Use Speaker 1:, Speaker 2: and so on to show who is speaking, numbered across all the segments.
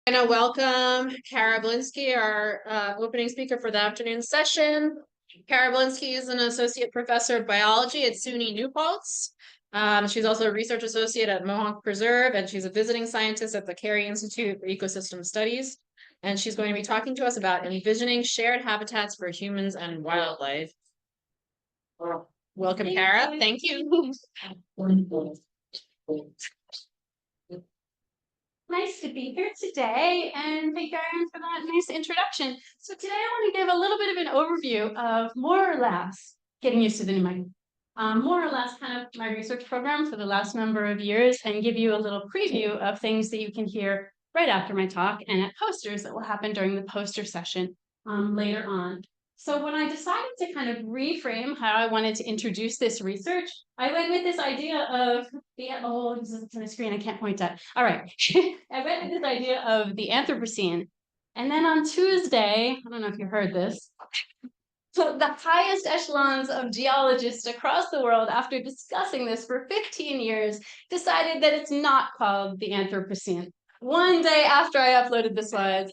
Speaker 1: I'm going to welcome Kara Belinsky, our opening speaker for the afternoon session. Kara Belinsky is an associate professor of biology at SUNY New Paltz. She's also a research associate at Mohonk Preserve, and she's a visiting scientist at the Carey Institute for Ecosystem Studies. And she's going to be talking to us about envisioning shared habitats for humans and wildlife. Welcome, Kara. Thank you.
Speaker 2: Nice to be here today, and thank you, Erin, for that nice introduction. So today I want to give a little bit of an overview of more or less, getting used to the new mic, more or less kind of my research program for the last number of years, and give you a little preview of things that you can hear right after my talk and at posters that will happen during the poster session later on. So when I decided to kind of reframe how I wanted to introduce this research, I went with this idea of this is on the screen, I can't point at. All right. I went with this idea of the Anthropocene. And then on Tuesday, I don't know if you heard this, so the highest echelons of geologists across the world, after discussing this for 15 years, decided that it's not called the Anthropocene. One day after I uploaded the slides.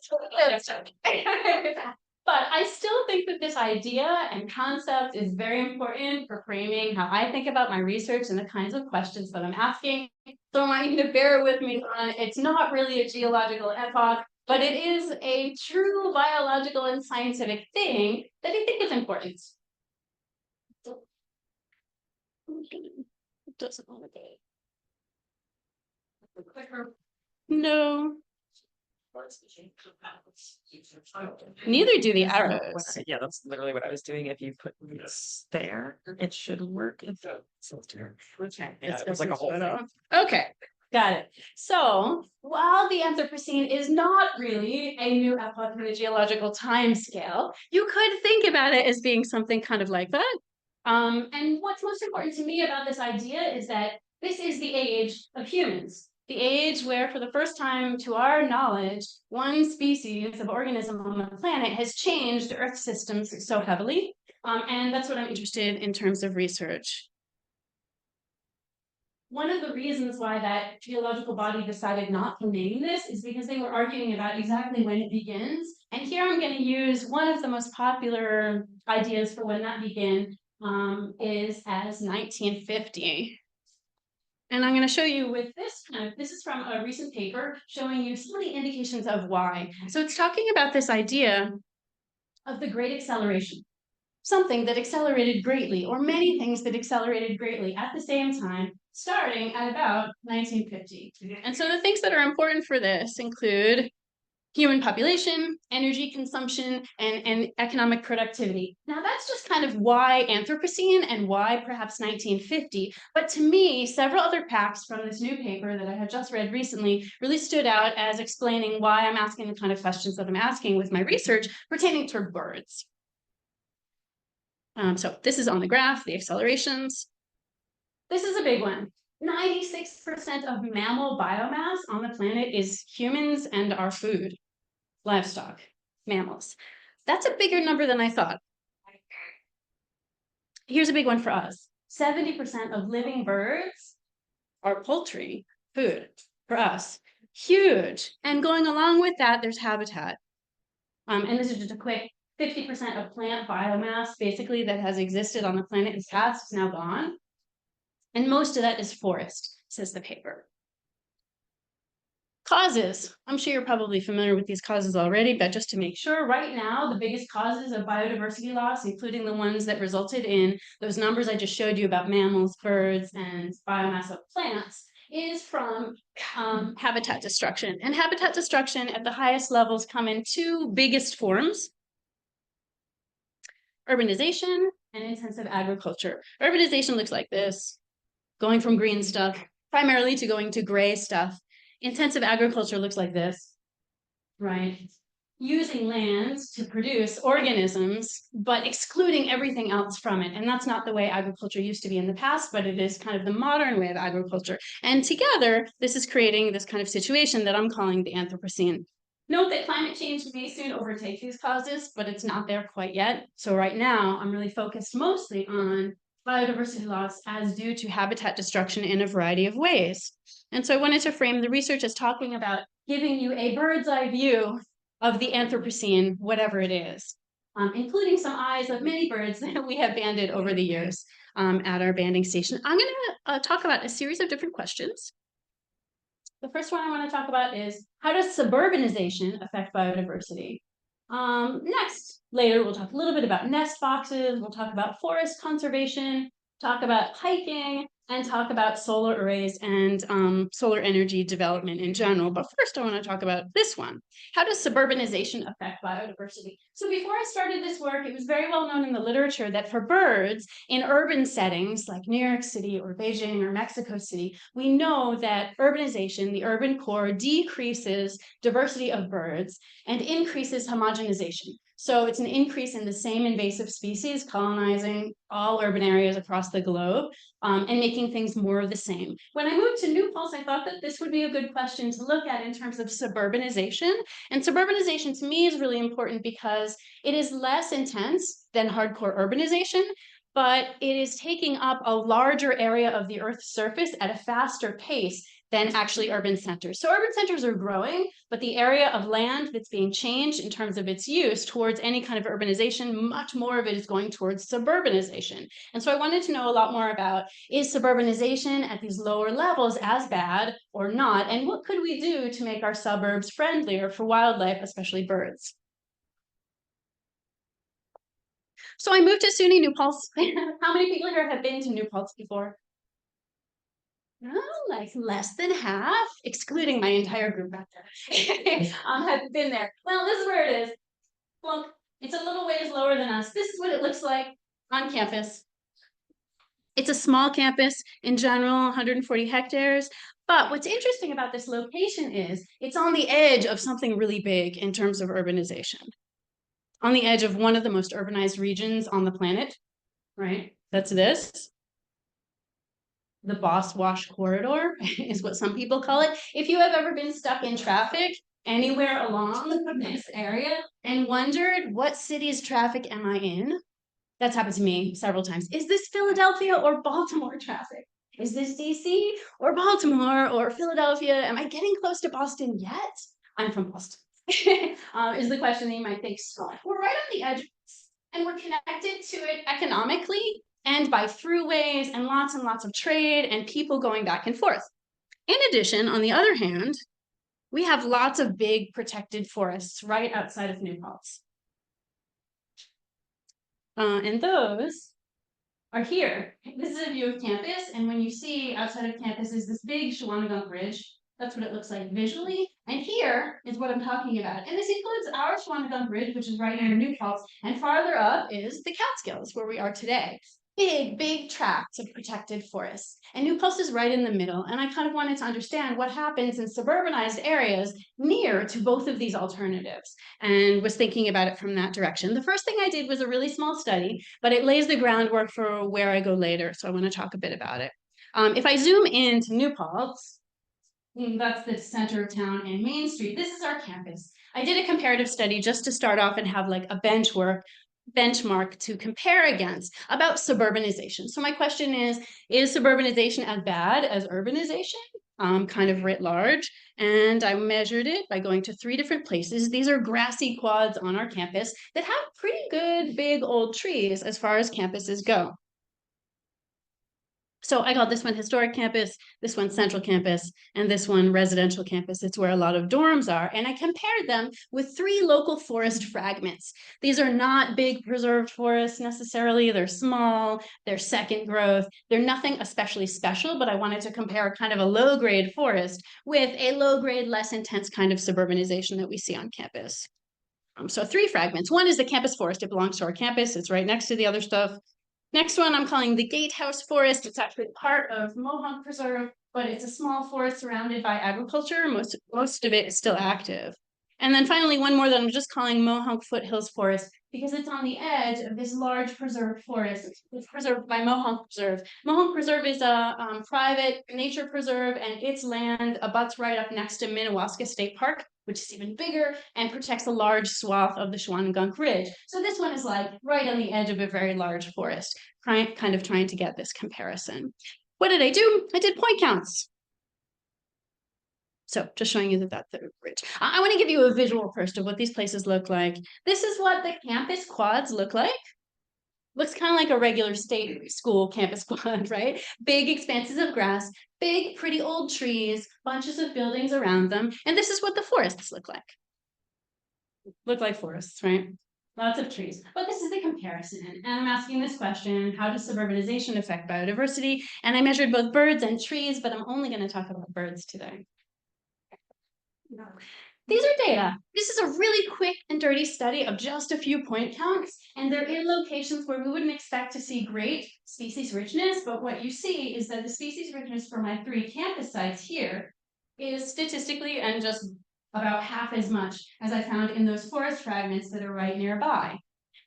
Speaker 2: But I still think that this idea and concept is very important for framing how I think about my research and the kinds of questions that I'm asking. So I want you to bear with me on it. It's not really a geological epoch, but it is a true biological and scientific thing that I think is important. It doesn't want to go. Clicker. No. Neither do the arrows.
Speaker 3: Yeah, that's literally what I was doing. If you put this there, it should work. Okay. Yeah, it was like a whole thing.
Speaker 2: Okay, got it. So while the Anthropocene is not really a new epoch in the geological time scale, you could think about it as being something kind of like that. And what's most important to me about this idea is that this is the age of humans. The age where, for the first time to our knowledge, one species of organism on the planet has changed Earth systems so heavily. And that's what I'm interested in terms of research. One of the reasons why that geological body decided not to name this is because they were arguing about exactly when it begins. And here I'm going to use one of the most popular ideas for when that began is as 1950. And I'm going to show you with this this is from a recent paper showing you some of the indications of why. So it's talking about this idea of the great acceleration, something that accelerated greatly, or many things that accelerated greatly at the same time, starting at about 1950. And so the things that are important for this include human population, energy consumption, and economic productivity. Now that's just kind of why Anthropocene and why perhaps 1950. But to me, several other facts from this new paper that I have just read recently really stood out as explaining why I'm asking the kind of questions that I'm asking with my research pertaining to birds. So this is on the graph, the accelerations. This is a big one. 96% of mammal biomass on the planet is humans and our food. Livestock, mammals. That's a bigger number than I thought. Here's a big one for us. 70% of living birds are poultry food for us. Huge. And going along with that, there's habitat. And this is just a quick 50% of plant biomass, basically, that has existed on the planet in the past is now gone. And most of that is forest, says the paper. Causes. I'm sure you're probably familiar with these causes already, but just to make sure, right now, the biggest causes of biodiversity loss, including the ones that resulted in those numbers I just showed you about mammals, birds, and biomass of plants, is from habitat destruction. And habitat destruction at the highest levels come in two biggest forms: urbanization and intensive agriculture. Urbanization looks like this, going from green stuff primarily to going to gray stuff. Intensive agriculture looks like this, right? Using land to produce organisms, but excluding everything else from it. And that's not the way agriculture used to be in the past, but it is kind of the modern way of agriculture. And together, this is creating this kind of situation that I'm calling the Anthropocene. Note that climate change may soon overtake these causes, but it's not there quite yet. So right now, I'm really focused mostly on biodiversity loss as due to habitat destruction in a variety of ways. And so I wanted to frame the research as talking about giving you a bird's eye view of the Anthropocene, whatever it is, including some eyes of many birds that we have banded over the years at our banding station. I'm going to talk about a series of different questions. The first one I want to talk about is, how does suburbanization affect biodiversity? Next, later, we'll talk a little bit about nest boxes, we'll talk about forest conservation, talk about hiking, and talk about solar arrays and solar energy development in general. But first, I want to talk about this one. How does suburbanization affect biodiversity? So before I started this work, it was very well known in the literature that for birds in urban settings like New York City or Beijing or Mexico City, we know that urbanization, the urban core, decreases diversity of birds and increases homogenization. So it's an increase in the same invasive species colonizing all urban areas across the globe and making things more of the same. When I moved to New Paltz, I thought that this would be a good question to look at in terms of suburbanization. And suburbanization to me is really important because it is less intense than hardcore urbanization, but it is taking up a larger area of the Earth's surface at a faster pace than actually urban centers. So urban centers are growing, but the area of land that's being changed in terms of its use towards any kind of urbanization, much more of it is going towards suburbanization. And so I wanted to know a lot more about, is suburbanization at these lower levels as bad or not? And what could we do to make our suburbs friendlier for wildlife, especially birds? So I moved to SUNY New Paltz. How many people here have been to New Paltz before? Oh, like less than half, excluding my entire group back there, have been there. Well, this is where it is. Look, it's a little ways lower than us. This is what it looks like on campus. It's a small campus in general, 140 hectares. But what's interesting about this location is it's on the edge of something really big in terms of urbanization. On the edge of one of the most urbanized regions on the planet, right? That's this. The Boss Wash Corridor is what some people call it. If you have ever been stuck in traffic anywhere along this area and wondered, what city's traffic am I in? That's happened to me several times. Is this Philadelphia or Baltimore traffic? Is this DC or Baltimore or Philadelphia? Am I getting close to Boston yet? I'm from Boston. Is the question that you might think. So we're right on the edge and we're connected to it economically and by throughways and lots of trade and people going back and forth. In addition, on the other hand, we have lots of big protected forests right outside of New Paltz. And those are here. This is a view of campus, and when you see outside of campus is this big Shawangunk Ridge. That's what it looks like visually. And here is what I'm talking about. And this includes our Shawangunk Ridge, which is right near New Paltz, and farther up is the Catskills, where we are today. Big tracts of protected forests. And New Paltz is right in the middle. And I kind of wanted to understand what happens in suburbanized areas near to both of these alternatives and was thinking about it from that direction. The first thing I did was a really small study, but it lays the groundwork for where I go later. So I want to talk a bit about it. If I zoom into New Paltz, that's the center of town and Main Street. This is our campus. I did a comparative study just to start off and have like a benchmark to compare against about suburbanization. So my question is suburbanization as bad as urbanization, kind of writ large? And I measured it by going to 3 different places. These are grassy quads on our campus that have pretty good big old trees as far as campuses go. So I call this one historic campus, this one central campus, and this one residential campus. It's where a lot of dorms are. And I compared them with 3 local forest fragments. These are not big preserved forests necessarily. They're small, they're second growth. They're nothing especially special, but I wanted to compare kind of a low-grade forest with a low-grade, less intense kind of suburbanization that we see on campus. So 3 fragments. One is the campus forest. It belongs to our campus. It's right next to the other stuff. Next one I'm calling the Gatehouse Forest. It's actually part of Mohonk Preserve, but it's a small forest surrounded by agriculture. Most of it is still active. And then finally, one more that I'm just calling Mohonk Foothills Forest because it's on the edge of this large preserved forest. It's preserved by Mohonk Preserve. Mohonk Preserve is a private nature preserve, and its land abuts right up next to Minnewaska State Park, which is even bigger and protects a large swath of the Shawangunk Ridge. So this one is like right on the edge of a very large forest, kind of trying to get this comparison. What did I do? I did point counts. So just showing you that that's the bridge. I want to give you a visual first of what these places look like. This is what the campus quads look like. Looks kind of like a regular state school campus quad, right? Big expanses of grass, big, pretty old trees, bunches of buildings around them. And this is what the forests look like. Look like forests, right? Lots of trees. But this is the comparison. And I'm asking this question, how does suburbanization affect biodiversity? And I measured both birds and trees, but I'm only going to talk about birds today. These are data. This is a really quick and dirty study of just a few point counts, and they're in locations where we wouldn't expect to see great species richness, but what you see is that the species richness for my 3 campus sites here is statistically and just about half as much as I found in those forest fragments that are right nearby.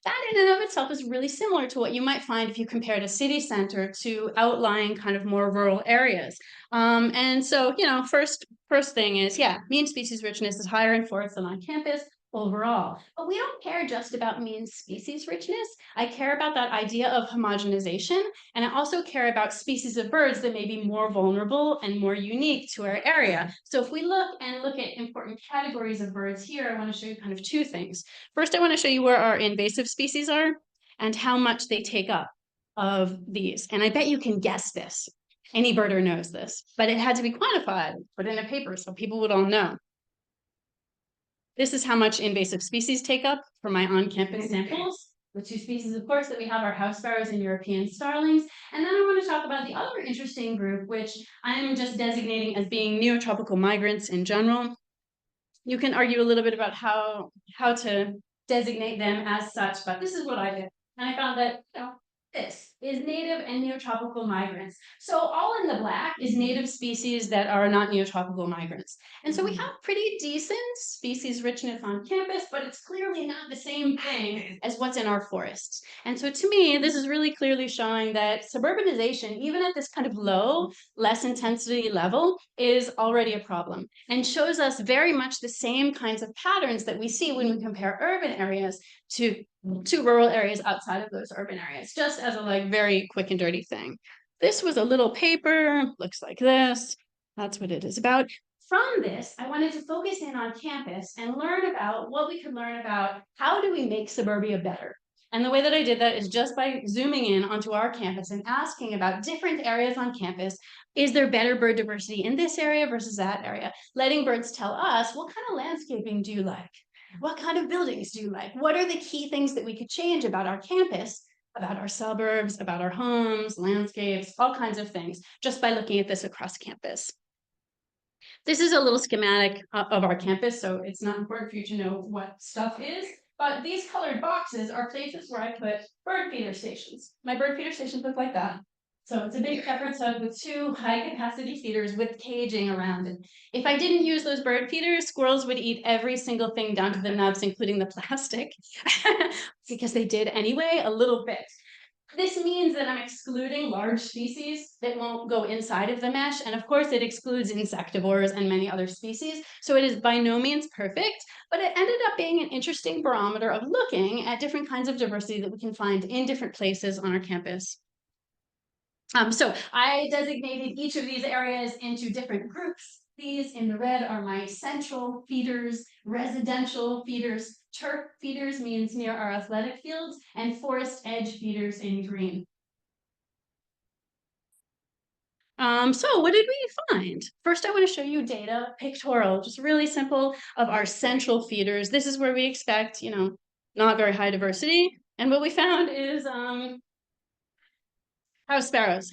Speaker 2: That in and of itself is really similar to what you might find if you compared a city center to outlying kind of more rural areas. And so, you know, first thing is, yeah, mean species richness is higher in forests than on campus overall. But we don't care just about mean species richness. I care about that idea of homogenization, and I also care about species of birds that may be more vulnerable and more unique to our area. So if we look at important categories of birds here, I want to show you kind of 2 things. First, I want to show you where our invasive species are and how much they take up of these. And I bet you can guess this. Any birder knows this, but it had to be quantified, put in a paper so people would all know. This is how much invasive species take up for my on-campus samples. The 2 species, of course, that we have are house sparrows and European starlings. And then I want to talk about the other interesting group, which I'm just designating as being neotropical migrants in general. You can argue a little bit about how to designate them as such, but this is what I did. And I found that, you know, this is native and neotropical migrants. So all in the black is native species that are not neotropical migrants. And so we have pretty decent species richness on campus, but it's clearly not the same thing as what's in our forests. And so to me, this is really clearly showing that suburbanization, even at this kind of low, less intensity level, is already a problem and shows us very much the same kinds of patterns that we see when we compare urban areas to rural areas outside of those urban areas, just as a like very quick and dirty thing. This was a little paper, looks like this. That's what it is about. From this, I wanted to focus in on campus and learn about what we could learn about how do we make suburbia better. And the way that I did that is just by zooming in onto our campus and asking about different areas on campus. Is there better bird diversity in this area versus that area? Letting birds tell us, what kind of landscaping do you like? What kind of buildings do you like? What are the key things that we could change about our campus, about our suburbs, about our homes, landscapes, all kinds of things, just by looking at this across campus. This is a little schematic of our campus, so it's not important for you to know what stuff is, but these colored boxes are places where I put bird feeder stations. My bird feeder stations look like that. So it's a big pepper tub with 2 high-capacity feeders with caging around it. If I didn't use those bird feeders, squirrels would eat every single thing down to the nubs, including the plastic, because they did anyway, a little bit. This means that I'm excluding large species that won't go inside of the mesh, and of course it excludes insectivores and many other species, so it is by no means perfect, but it ended up being an interesting barometer of looking at different kinds of diversity that we can find in different places on our campus. So I designated each of these areas into different groups. These in the red are my central feeders, residential feeders, turf feeders means near our athletic fields, and forest edge feeders in green. So what did we find? First, I want to show you data, pictorial, just really simple, of our central feeders. This is where we expect, you know, not very high diversity. And what we found is house sparrows,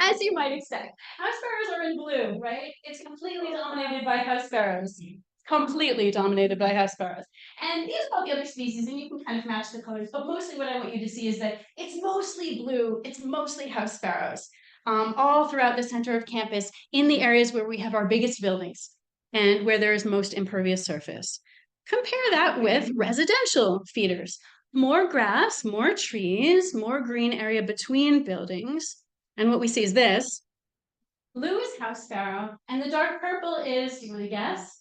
Speaker 2: as you might expect. House sparrows are in blue, right? It's completely dominated by house sparrows. Completely dominated by house sparrows. And these are all the other species, and you can kind of match the colors, but mostly what I want you to see is that it's mostly blue, it's mostly house sparrows, all throughout the center of campus in the areas where we have our biggest buildings and where there is most impervious surface. Compare that with residential feeders. More grass, more trees, more green area between buildings. And what we see is this. Blue is house sparrow, and the dark purple is, do you want to guess?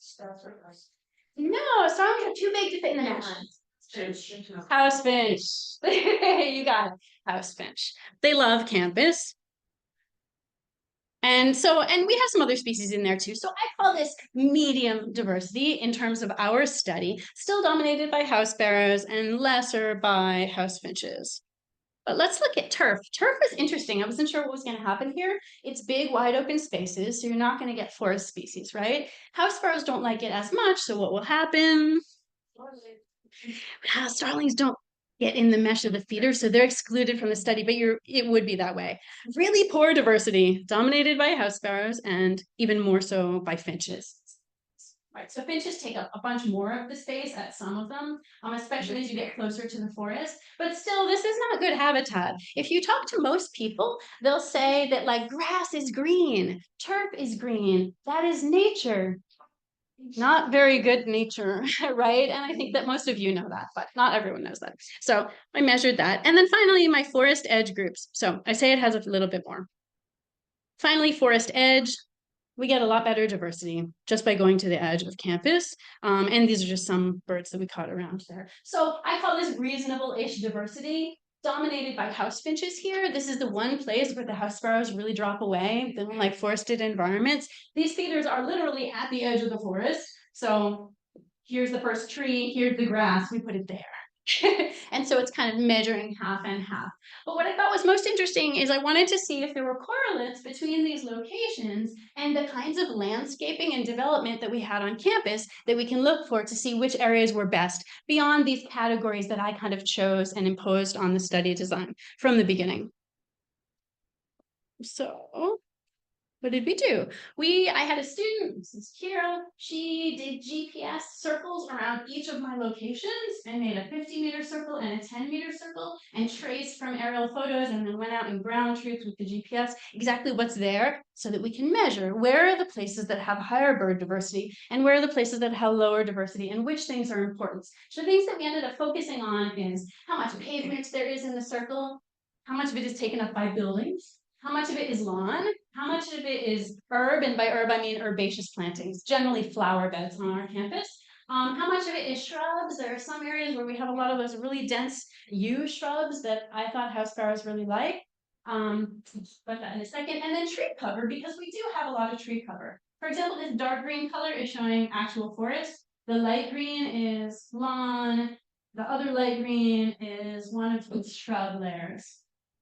Speaker 2: No, starlings are too big to fit in the mesh. House finch. You got it. House finch. They love campus. And we have some other species in there too. So I call this medium diversity in terms of our study, still dominated by house sparrows and lesser by house finches. But let's look at turf. Turf is interesting. I wasn't sure what was going to happen here. It's big, wide open spaces, so you're not going to get forest species, right? House sparrows don't like it as much, so what will happen? Starlings don't get in the mesh of the feeder, so they're excluded from the study, but it would be that way. Really poor diversity, dominated by house sparrows and even more so by finches. Right, so finches take up a bunch more of the space at some of them, especially as you get closer to the forest. But still, this is not good habitat. If you talk to most people, they'll say that like grass is green, turf is green, that is nature. Not very good nature, right? And I think that most of you know that, but not everyone knows that. So I measured that. And then finally, my forest edge groups. So I say it has a little bit more. Finally, forest edge, we get a lot better diversity just by going to the edge of campus. And these are just some birds that we caught around there. So I call this reasonable-ish diversity, dominated by house finches here. This is the one place where the house sparrows really drop away. They don't like forested environments. These feeders are literally at the edge of the forest. So here's the first tree, here's the grass, we put it there. And so it's kind of measuring half and half. But what I thought was most interesting is I wanted to see if there were correlates between these locations and the kinds of landscaping and development that we had on campus that we can look for to see which areas were best beyond these categories that I kind of chose and imposed on the study design from the beginning. So what did we do? I had a student, this is Kira, she did GPS circles around each of my locations and made a 50-meter circle and a 10-meter circle and traced from aerial photos and then went out and ground truth with the GPS exactly what's there so that we can measure where are the places that have higher bird diversity and where are the places that have lower diversity and which things are important. So the things that we ended up focusing on is how much pavement there is in the circle, how much of it is taken up by buildings, how much of it is lawn, how much of it is herb, and by herb I mean herbaceous plantings, generally flower beds on our campus. How much of it is shrubs? There are some areas where we have a lot of those really dense yew shrubs that I thought house sparrows really like. But that in a second. And then tree cover, because we do have a lot of tree cover. For example, this dark green color is showing actual forest. The light green is lawn. The other light green is one of those shrub layers.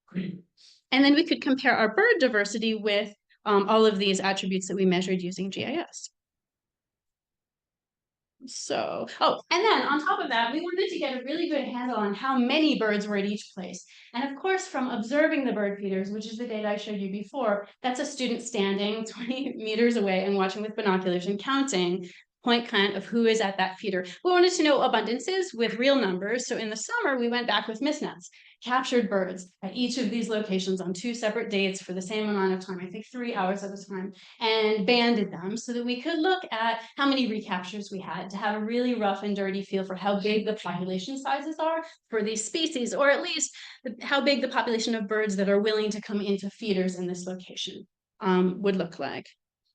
Speaker 2: Green. And then we could compare our bird diversity with all of these attributes that we measured using GIS. So, and then on top of that, we wanted to get a really good handle on how many birds were at each place. And of course, from observing the bird feeders, which is the data I showed you before, that's a student standing 20 meters away and watching with binoculars and counting point count of who is at that feeder. We wanted to know abundances with real numbers. So in the summer, we went back with mist nets, captured birds at each of these locations on 2 separate dates for the same amount of time, I think 3 hours at a time, and banded them so that we could look at how many recaptures we had to have a really rough and dirty feel for how big the population sizes are for these species, or at least how big the population of birds that are willing to come into feeders in this location would look like.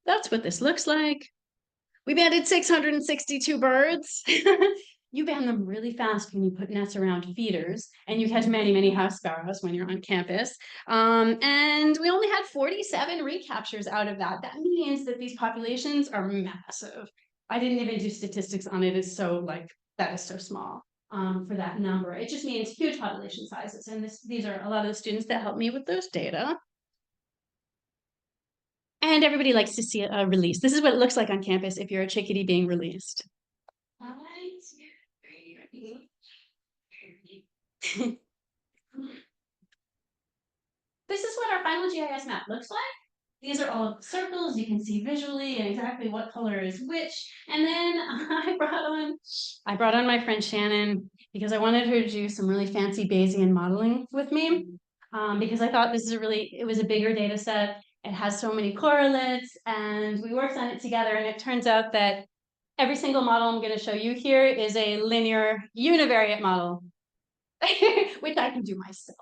Speaker 2: That's what this looks like. We banded 662 birds. You band them really fast when you put nets around feeders, and you catch many, many house sparrows when you're on campus. And we only had 47 recaptures out of that. That means that these populations are massive. I didn't even do statistics on it. It's so that is so small for that number. It just means huge population sizes. And these are a lot of the students that helped me with those data. And everybody likes to see a release. This is what it looks like on campus if you're a chickadee being released. This is what our final GIS map looks like. These are all circles. You can see visually and exactly what color is which. And then I brought on my friend Shannon because I wanted her to do some really fancy Bayesian modeling with me. Because I thought it was a bigger data set. It has so many correlates, and we worked on it together, and it turns out that every single model I'm going to show you here is a linear univariate model, which I can do myself.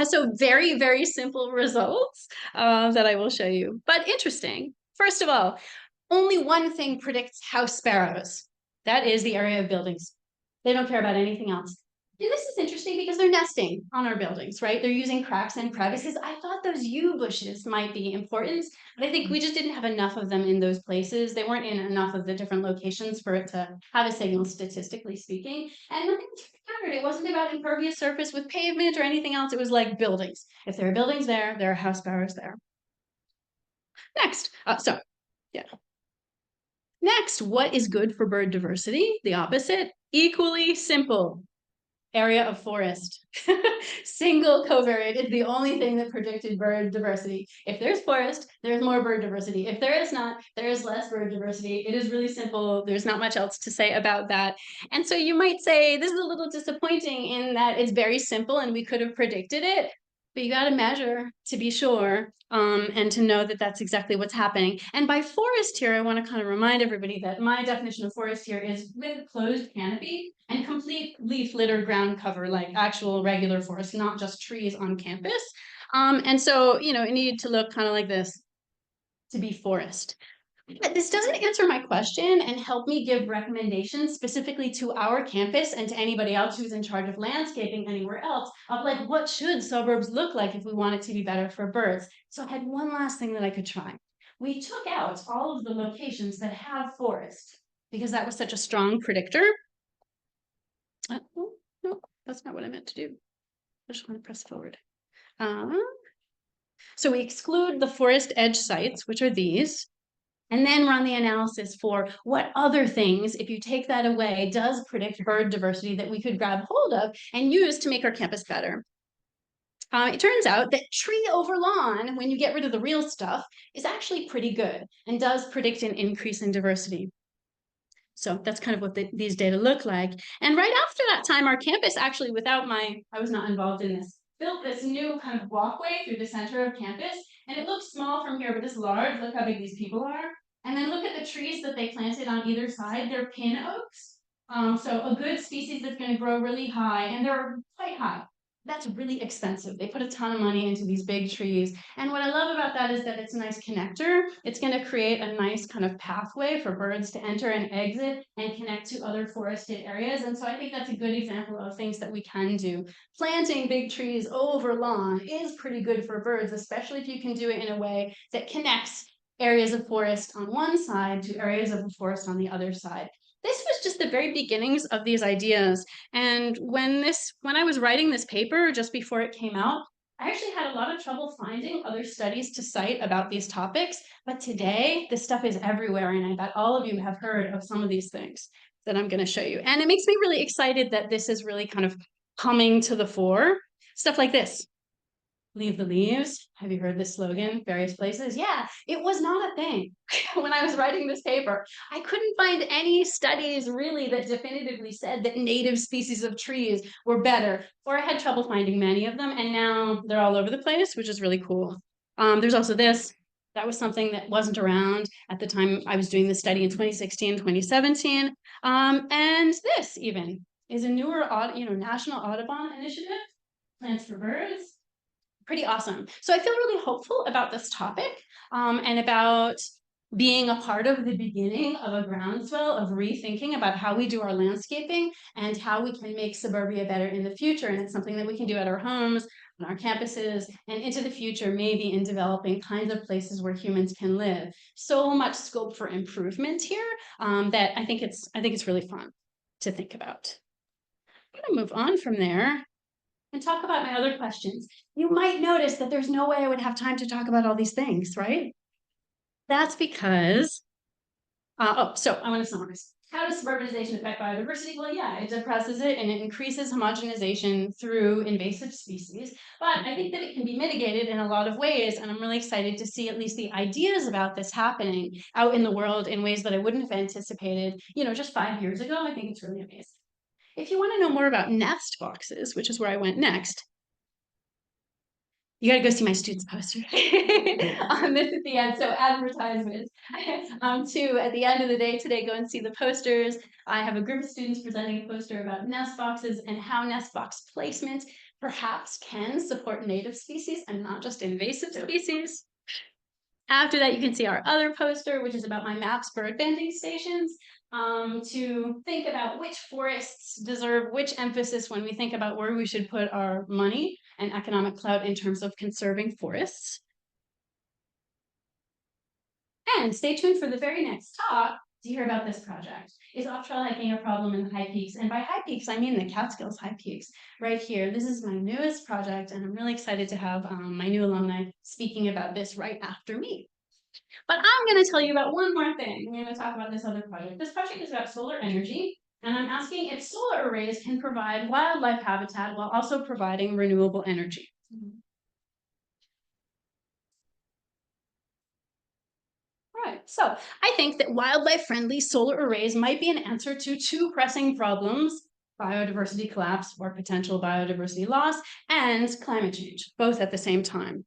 Speaker 2: So very, very simple results that I will show you, but interesting. First of all, only one thing predicts house sparrows. That is the area of buildings. They don't care about anything else. And this is interesting because they're nesting on our buildings, right? They're using cracks and crevices. I thought those yew bushes might be important, but I think we just didn't have enough of them in those places. They weren't in enough of the different locations for it to have a signal, statistically speaking. And nothing mattered. It wasn't about impervious surface with pavement or anything else. It was like buildings. If there are buildings there, there are house bowers there. Next, Next, what is good for bird diversity? The opposite, equally simple. Area of forest. Single covariate is the only thing that predicted bird diversity. If there's forest, there's more bird diversity. If there is not, there is less bird diversity. It is really simple. There's not much else to say about that. And so you might say, this is a little disappointing in that it's very simple and we could have predicted it, but you got to measure to be sure, and to know that that's exactly what's happening. And by forest here, I want to kind of remind everybody that my definition of forest here is with closed canopy and complete leaf litter ground cover, like actual regular forest, not just trees on campus. And so, it needed to look kind of like this to be forest. But this doesn't answer my question and help me give recommendations specifically to our campus and to anybody else who's in charge of landscaping anywhere else of like, what should suburbs look like if we want it to be better for birds? So I had one last thing that I could try. We took out all of the locations that have forest because that was such a strong predictor. Oh, no, that's not what I meant to do. I just want to press forward. So we exclude the forest edge sites, which are these. And then run the analysis for what other things, if you take that away, does predict bird diversity that we could grab hold of and use to make our campus better. It turns out that tree over lawn, when you get rid of the real stuff, is actually pretty good and does predict an increase in diversity. So that's kind of what these data look like. And right after that time, our campus actually, I was not involved in this, built this new kind of walkway through the center of campus. And it looks small from here, but it's large. Look how big these people are. And then look at the trees that they planted on either side. They're pin oaks. So a good species that's going to grow really high, and they're quite high. That's really expensive. They put a ton of money into these big trees. And what I love about that is that it's a nice connector. It's going to create a nice kind of pathway for birds to enter and exit and connect to other forested areas. And so I think that's a good example of things that we can do. Planting big trees over lawn is pretty good for birds, especially if you can do it in a way that connects areas of forest on one side to areas of the forest on the other side. This was just the very beginnings of these ideas. And when I was writing this paper just before it came out, I actually had a lot of trouble finding other studies to cite about these topics. But today, this stuff is everywhere. And I bet all of you have heard of some of these things that I'm going to show you. And it makes me really excited that this is really kind of coming to the fore. Stuff like this. Leave the leaves. Have you heard this slogan? Various places. Yeah, it was not a thing when I was writing this paper. I couldn't find any studies really that definitively said that native species of trees were better, or I had trouble finding many of them. And now they're all over the place, which is really cool. There's also this. That was something that wasn't around at the time I was doing the study in 2016, 2017. And this even is a newer, National Audubon Initiative, Plants for Birds. Pretty awesome. So I feel really hopeful about this topic, and about being a part of the beginning of a groundswell of rethinking about how we do our landscaping and how we can make suburbia better in the future. And it's something that we can do at our homes, on our campuses, and into the future, maybe in developing kinds of places where humans can live. So much scope for improvement here, that I think it's really fun to think about. I'm gonna move on from there and talk about my other questions. You might notice that there's no way I would have time to talk about all these things, right? That's because, so I want to summarize. How does suburbanization affect biodiversity? Well, yeah, it depresses it and it increases homogenization through invasive species. But I think that it can be mitigated in a lot of ways. And I'm really excited to see at least the ideas about this happening out in the world in ways that I wouldn't have anticipated, just 5 years ago. I think it's really amazing. If you want to know more about nest boxes, which is where I went next, you got to go see my students poster. This at the end, so advertisements. At the end of the day today, go and see the posters. I have a group of students presenting a poster about nest boxes and how nest box placement perhaps can support native species and not just invasive species. After that, you can see our other poster, which is about my MAPS bird banding stations, to think about which forests deserve which emphasis when we think about where we should put our money and economic clout in terms of conserving forests. And stay tuned for the very next talk to hear about this project. Is off-trail hiking a problem in the High Peaks? And by High Peaks, I mean the Catskills High Peaks right here. This is my newest project, and I'm really excited to have my new alumni speaking about this right after me. But I'm going to tell you about one more thing. I'm going to talk about this other project. This project is about solar energy, and I'm asking if solar arrays can provide wildlife habitat while also providing renewable energy. Right. So I think that wildlife-friendly solar arrays might be an answer to two pressing problems: biodiversity collapse or potential biodiversity loss, and climate change, both at the same time.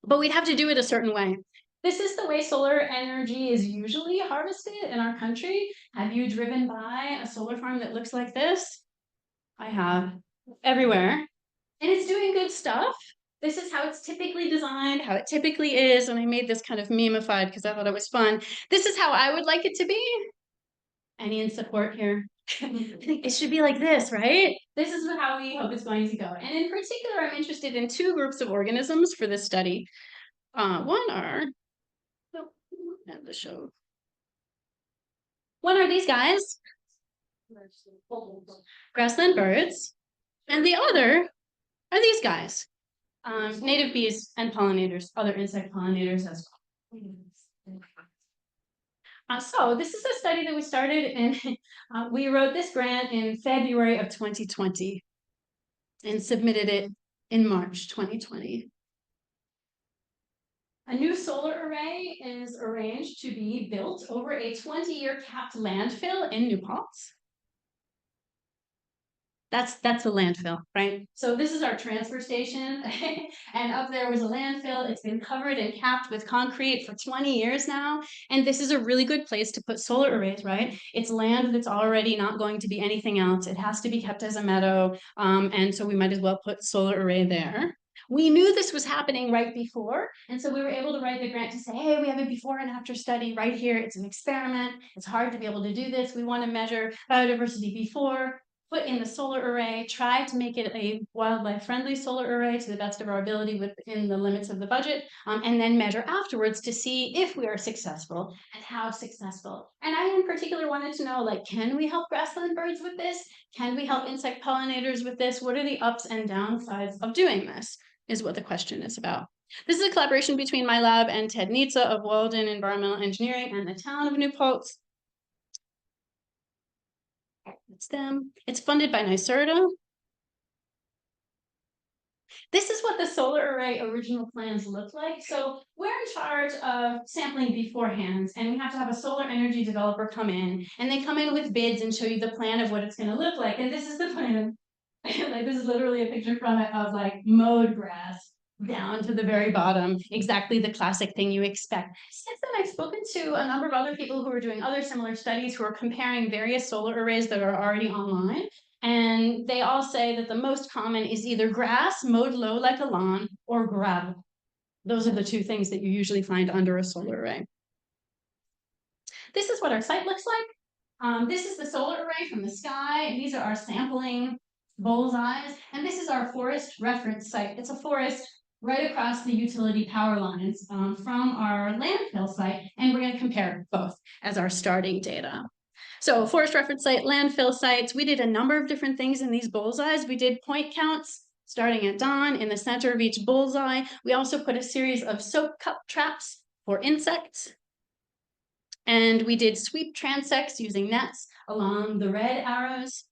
Speaker 2: But we'd have to do it a certain way. This is the way solar energy is usually harvested in our country. Have you driven by a solar farm that looks like this? I have, everywhere. And it's doing good stuff. This is how it's typically designed, how it typically is. And I made this kind of meme-ified because I thought it was fun. This is how I would like it to be. Any in support here? I think it should be like this, right? This is how we hope it's going to go. And in particular, I'm interested in two groups of organisms for this study. One are these guys, grassland birds, and the other are these guys, native bees and pollinators, other insect pollinators as well. So this is a study that we started, and we wrote this grant in February of 2020 and submitted it in March 2020. A new solar array is arranged to be built over a 20-year capped landfill in New Paltz. That's a landfill, right? So this is our transfer station, and up there was a landfill. It's been covered and capped with concrete for 20 years now, and this is a really good place to put solar arrays, right? It's land that's already not going to be anything else. It has to be kept as a meadow, and so we might as well put solar array there. We knew this was happening right before, and so we were able to write the grant to say, hey, we have a before and after study right here. It's an experiment. It's hard to be able to do this. We want to measure biodiversity before, put in the solar array, try to make it a wildlife-friendly solar array to the best of our ability within the limits of the budget, and then measure afterwards to see if we are successful and how successful. And I in particular wanted to know, like, can we help grassland birds with this? Can we help insect pollinators with this? What are the ups and downsides of doing this, is what the question is about. This is a collaboration between my lab and Ted Nitza of Walden Environmental Engineering and the town of New Paltz. It's them. It's funded by NYSERDA. This is what the solar array original plans look like. So we're in charge of sampling beforehand, and we have to have a solar energy developer come in, and they come in with bids and show you the plan of what it's going to look like. And this is the plan. Like, this is literally a picture from it of like mowed grass down to the very bottom, exactly the classic thing you expect. Since then, I've spoken to a number of other people who are doing other similar studies who are comparing various solar arrays that are already online. And they all say that the most common is either grass mowed low like a lawn or gravel. Those are the two things that you usually find under a solar array. This is what our site looks like. This is the solar array from the sky. And these are our sampling bullseyes. And this is our forest reference site. It's a forest right across the utility power lines from our landfill site. And we're going to compare both as our starting data. So forest reference site, landfill sites, we did a number of different things in these bullseyes. We did point counts starting at dawn in the center of each bullseye. We also put a series of soak cup traps for insects. And we did sweep transects using nets along the red arrows.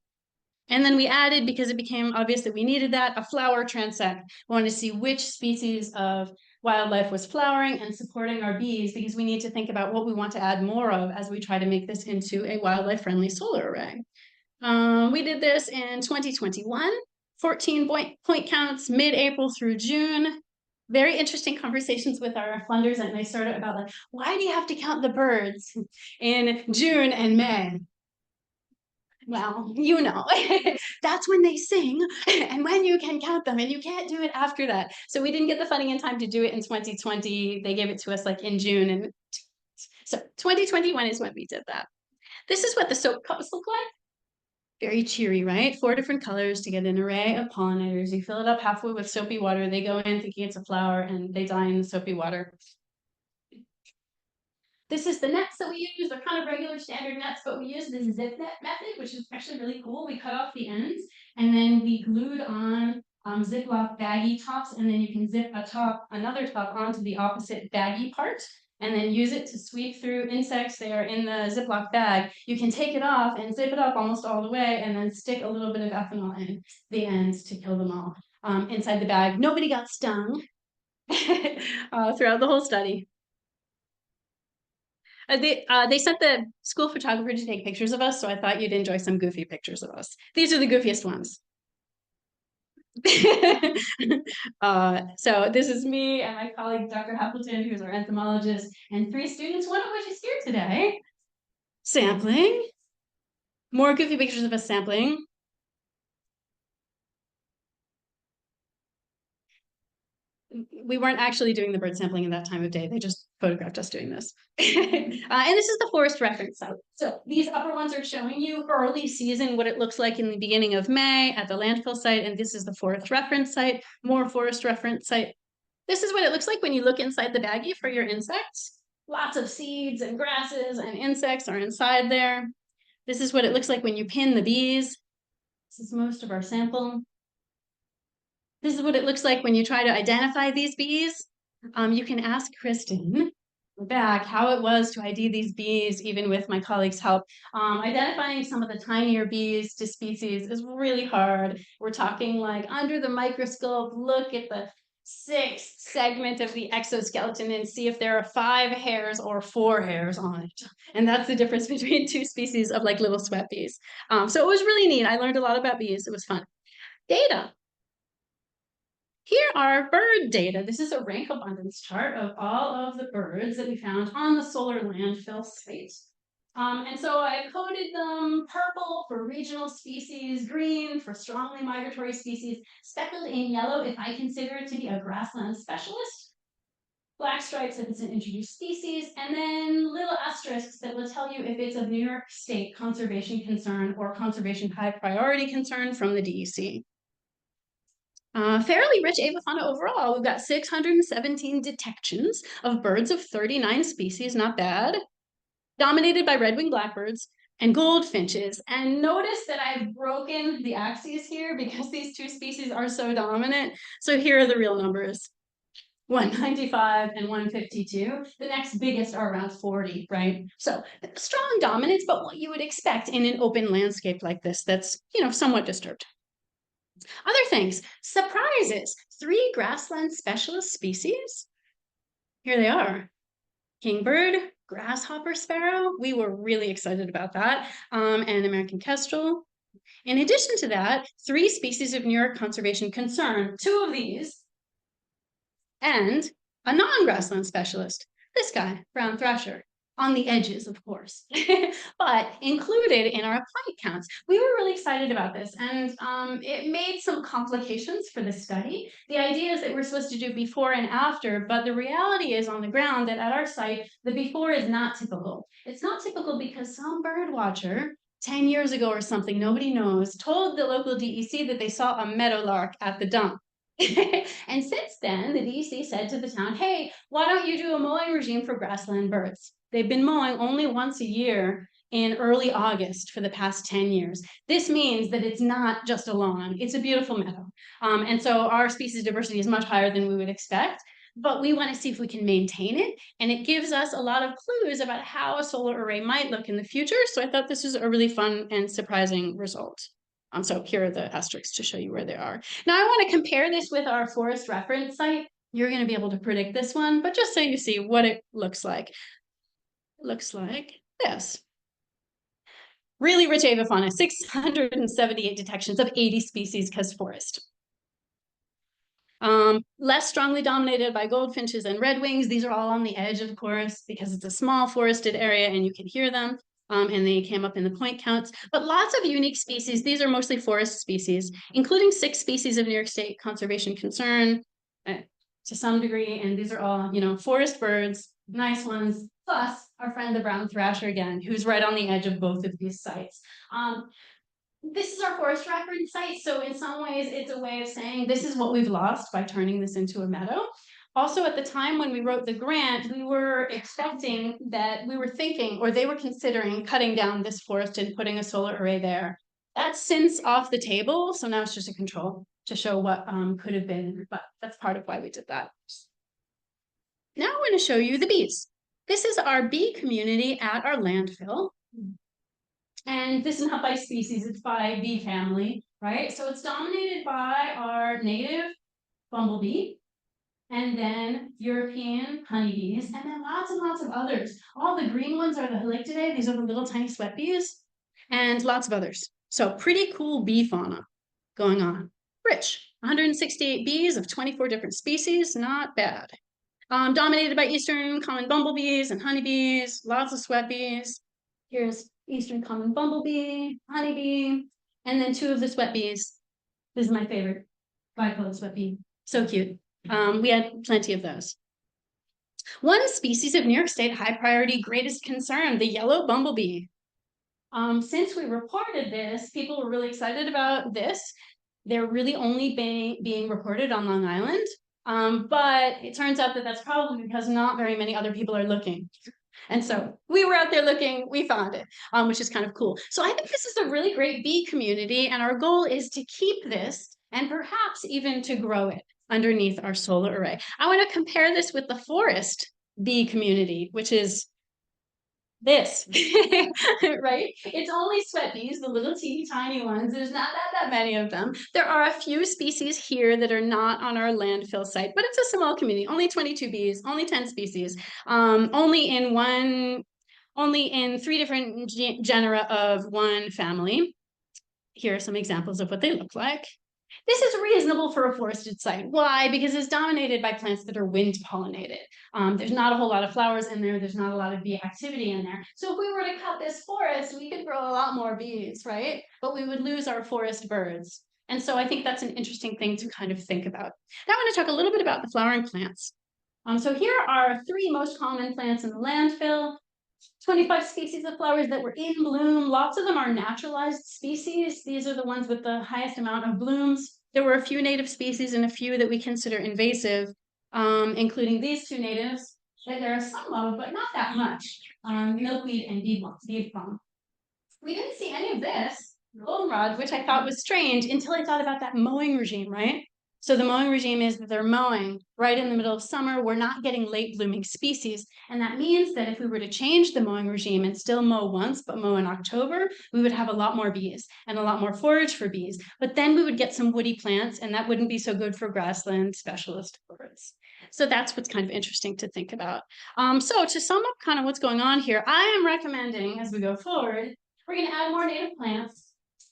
Speaker 2: And then we added, because it became obvious that we needed that, a flower transect. We wanted to see which species of wildlife was flowering and supporting our bees, because we need to think about what we want to add more of as we try to make this into a wildlife-friendly solar array. We did this in 2021, 14 point counts, mid-April through June. Very interesting conversations with our funders at NYSERDA about, like, why do you have to count the birds in June and May? Well, you know, that's when they sing and when you can count them, and you can't do it after that. So we didn't get the funding in time to do it in 2020. They gave it to us like in June. And so 2021 is when we did that. This is what the soap cups look like. Very cheery, right? 4 different colors to get an array of pollinators. You fill it up halfway with soapy water. They go in thinking it's a flower and they die in the soapy water. This is the nets that we use. They're kind of regular standard nets, but we use the zip net method, which is actually really cool. We cut off the ends and then we glued on Ziploc baggie tops, and then you can zip another top onto the opposite baggie part, and then use it to sweep through insects that are in the Ziploc bag. You can take it off and zip it up almost all the way, and then stick a little bit of ethanol in the ends to kill them all inside the bag. Nobody got stung throughout the whole study. They sent the school photographer to take pictures of us, so I thought you'd enjoy some goofy pictures of us. These are the goofiest ones. So this is me and my colleague, Dr. Appleton, who's our entomologist, and 3 students, one of which is here today, sampling. More goofy pictures of us sampling. We weren't actually doing the bird sampling at that time of day. They just photographed us doing this. And this is the forest reference site. So these upper ones are showing you early season, what it looks like in the beginning of May at the landfill site. And this is the forest reference site, more forest reference site. This is what it looks like when you look inside the baggie for your insects. Lots of seeds and grasses and insects are inside there. This is what it looks like when you pin the bees. This is most of our sample. This is what it looks like when you try to identify these bees. You can ask Kristen back how it was to ID these bees, even with my colleagues' help. Identifying some of the tinier bees to species is really hard. We're talking like under the microscope, look at the 6th segment of the exoskeleton and see if there are 5 hairs or 4 hairs on it. And that's the difference between 2 species of like little sweat bees. So it was really neat. I learned a lot about bees. It was fun. Data. Here are bird data. This is a rank abundance chart of all of the birds that we found on the solar landfill site. And so I coded them purple for regional species, green for strongly migratory species, speckled in yellow if I consider it to be a grassland specialist, black stripes if it's an introduced species, and then little asterisks that will tell you if it's of New York State conservation concern or conservation high priority concern from the DEC. Fairly rich avifauna overall. We've got 617 detections of birds of 39 species, not bad. Dominated by red-winged blackbirds and goldfinches. And notice that I've broken the axes here because these 2 species are so dominant. So here are the real numbers. 195 and 152. The next biggest are around 40, right? So strong dominance, but what you would expect in an open landscape like this that's, somewhat disturbed. Other things, surprises, 3 grassland specialist species. Here they are. Kingbird, grasshopper sparrow. We were really excited about that. And American kestrel. In addition to that, 3 species of New York conservation concern, 2 of these, and a non-grassland specialist, this guy, brown thrasher. On the edges, of course, but included in our flight counts. We were really excited about this, and it made some complications for the study. The idea is that we're supposed to do before and after, but the reality is on the ground that at our site, the before is not typical. It's not typical because some bird watcher 10 years ago or something, nobody knows, told the local DEC that they saw a meadowlark at the dump. And since then, the DEC said to the town, hey, why don't you do a mowing regime for grassland birds? They've been mowing only once a year in early August for the past 10 years. This means that it's not just a lawn, it's a beautiful meadow. And so our species diversity is much higher than we would expect, but we want to see if we can maintain it. And it gives us a lot of clues about how a solar array might look in the future. So I thought this was a really fun and surprising result. So here are the asterisks to show you where they are. Now I want to compare this with our forest reference site. You're going to be able to predict this one, but just so you see what it looks like. It looks like this. Really rich avifauna, 678 detections of 80 species because forest. Less strongly dominated by goldfinches and redwings. These are all on the edge, of course, because it's a small forested area and you can hear them. and they came up in the point counts, but lots of unique species. These are mostly forest species, including 6 species of New York State conservation concern to some degree. And these are all, you know, forest birds, nice ones, plus our friend the brown thrasher again, who's right on the edge of both of these sites. This is our forest reference site. So in some ways, it's a way of saying this is what we've lost by turning this into a meadow. Also, at the time when we wrote the grant, we were expecting that we were thinking, or they were considering cutting down this forest and putting a solar array there. That's since off the table. So now it's just a control to show what could have been, but that's part of why we did that. Now I'm going to show you the bees. This is our bee community at our landfill. And this is not by species, it's by bee family, right? So it's dominated by our native bumblebee, and then European honeybees, and then lots and lots of others. All the green ones are the Halictidae, these are the little tiny sweat bees, and lots of others. So pretty cool bee fauna going on. Rich, 168 bees of 24 different species, not bad. Dominated by eastern common bumblebees and honeybees, lots of sweat bees. Here's eastern common bumblebee, honeybee, and then 2 of the sweat bees. This is my favorite, biploid sweat bee, so cute. We had plenty of those. One species of New York State high priority greatest concern, the yellow bumblebee. Since we reported this, people were really excited about this. They're really only being reported on Long Island. But it turns out that that's probably because not very many other people are looking. And so we were out there looking, we found it, which is kind of cool. So I think this is a really great bee community, and our goal is to keep this and perhaps even to grow it underneath our solar array. I want to compare this with the forest bee community, which is this, right? It's only sweat bees, the little teeny tiny ones. There's not that many of them. There are a few species here that are not on our landfill site, but it's a small community, only 22 bees, only 10 species, only in 3 different genera of one family. Here are some examples of what they look like. This is reasonable for a forested site. Why? Because it's dominated by plants that are wind pollinated. There's not a whole lot of flowers in there. There's not a lot of bee activity in there. So if we were to cut this forest, we could grow a lot more bees, right? But we would lose our forest birds. And so I think that's an interesting thing to kind of think about. Now I want to talk a little bit about the flowering plants. So here are 3 most common plants in the landfill. 25 species of flowers that were in bloom. Lots of them are naturalized species. These are the ones with the highest amount of blooms. There were a few native species and a few that we consider invasive, including these 2 natives that there are some of, but not that much. Milkweed and bead balm. We didn't see any of this goldenrod, which I thought was strange until I thought about that mowing regime, right? So the mowing regime is that they're mowing right in the middle of summer. We're not getting late blooming species. And that means that if we were to change the mowing regime and still mow once, but mow in October, we would have a lot more bees and a lot more forage for bees. But then we would get some woody plants, and that wouldn't be so good for grassland specialist birds. So that's what's kind of interesting to think about. So to sum up kind of what's going on here, I am recommending as we go forward, we're going to add more native plants.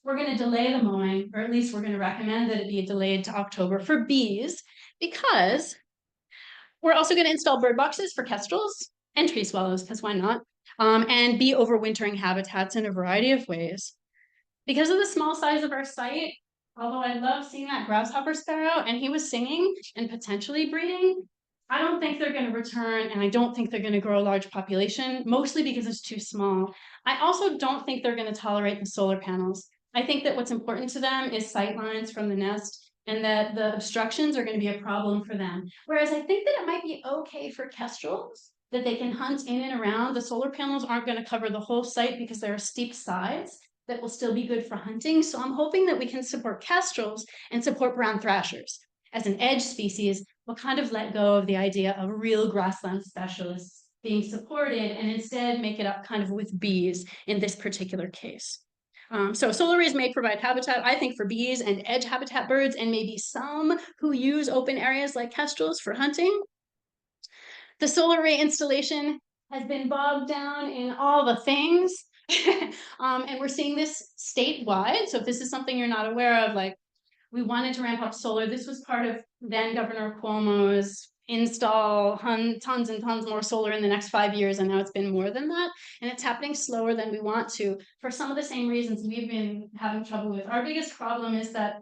Speaker 2: We're going to delay the mowing, or at least we're going to recommend that it be delayed to October for bees, because we're also going to install bird boxes for kestrels and tree swallows, because why not? And bee overwintering habitats in a variety of ways. Because of the small size of our site, although I love seeing that grasshopper sparrow, and he was singing and potentially breeding, I don't think they're going to return, and I don't think they're going to grow a large population, mostly because it's too small. I also don't think they're going to tolerate the solar panels. I think that what's important to them is sight lines from the nest, and that the obstructions are going to be a problem for them. Whereas I think that it might be okay for kestrels, that they can hunt in and around. The solar panels aren't going to cover the whole site because there are steep sides that will still be good for hunting. So I'm hoping that we can support kestrels and support brown thrashers. As an edge species, we'll kind of let go of the idea of real grassland specialists being supported and instead make it up kind of with bees in this particular case. So solar arrays may provide habitat, I think, for bees and edge habitat birds, and maybe some who use open areas like kestrels for hunting. The solar array installation has been bogged down in all the things. And we're seeing this statewide. So if this is something you're not aware of, like we wanted to ramp up solar. This was part of then Governor Cuomo's install tons and tons more solar in the next 5 years, and now it's been more than that, and it's happening slower than we want to for some of the same reasons we've been having trouble with. Our biggest problem is that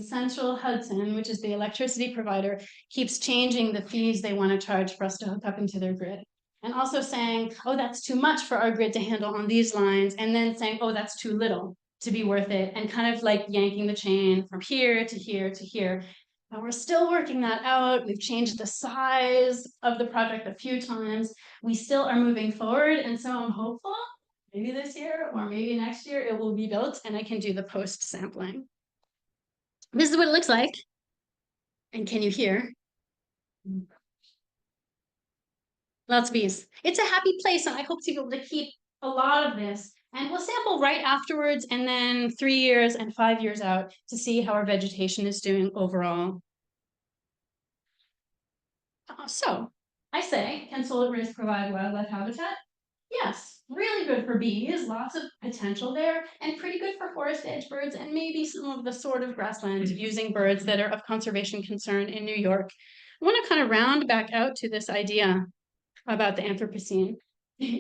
Speaker 2: Central Hudson, which is the electricity provider, keeps changing the fees they want to charge for us to hook up into their grid. And also saying, oh, that's too much for our grid to handle on these lines, and then saying, oh, that's too little to be worth it, and kind of like yanking the chain from here to here to here. But we're still working that out. We've changed the size of the project a few times. We still are moving forward, and so I'm hopeful maybe this year or maybe next year it will be built and I can do the post sampling. This is what it looks like. And can you hear? Lots of bees. It's a happy place, and I hope to be able to keep a lot of this. And we'll sample right afterwards, and then 3 years and 5 years out to see how our vegetation is doing overall. So I say, can solar arrays provide wildlife habitat? Yes, really good for bees, lots of potential there, and pretty good for forest edge birds and maybe some of the sort of grassland using birds that are of conservation concern in New York. I want to kind of round back out to this idea about the Anthropocene.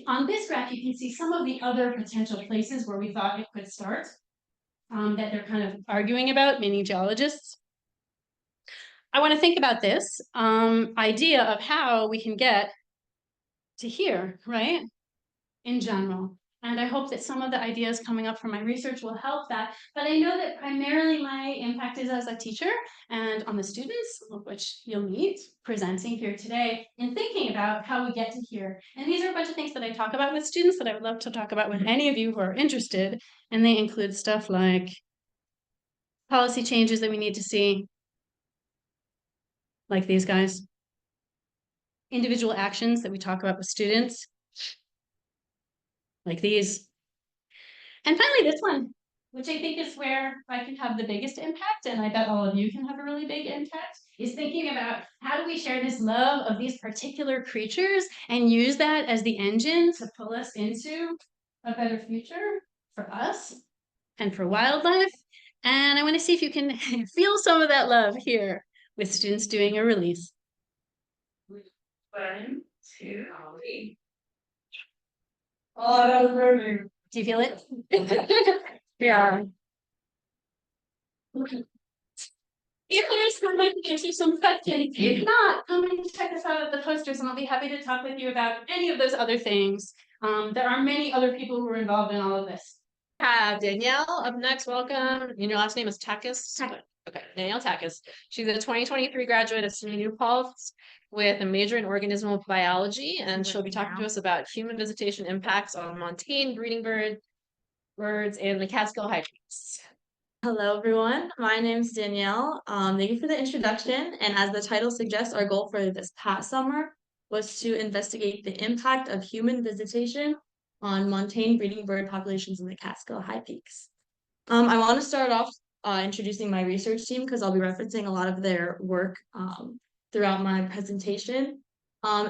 Speaker 2: On this graph, you can see some of the other potential places where we thought it could start that they're kind of arguing about, meaning geologists. I want to think about this idea of how we can get to here, right? In general. And I hope that some of the ideas coming up from my research will help that. But I know that primarily my impact is as a teacher and on the students, which you'll meet presenting here today, in thinking about how we get to here. And these are a bunch of things that I talk about with students that I would love to talk about with any of you who are interested. And they include stuff like policy changes that we need to see, like these guys, individual actions that we talk about with students, like these. And finally, this one, which I think is where I can have the biggest impact, and I bet all of you can have a really big impact, is thinking about how do we share this love of these particular creatures and use that as the engine to pull us into a better future for us and for wildlife. And I want to see if you can feel some of that love here with students doing a release.
Speaker 3: 1, 2, 3.
Speaker 2: Do you feel it?
Speaker 3: Yeah.
Speaker 2: If there's someone to answer some questions, if not, come and check us out at the posters, and I'll be happy to talk with you about any of those other things. There are many other people who are involved in all of this.
Speaker 1: Danielle up next. Welcome. Your last name is Takacs. Okay, Danielle Takacs. She's a 2023 graduate of SUNY New Paltz with a major in organismal biology, and she'll be talking to us about human visitation impacts on Montane breeding birds and the Catskills High Peaks.
Speaker 4: Hello, everyone. My name is Danielle. Thank you for the introduction. And as the title suggests, our goal for this past summer was to investigate the impact of human visitation on Montane breeding bird populations in the Catskills High Peaks. I want to start off introducing my research team because I'll be referencing a lot of their work throughout my presentation.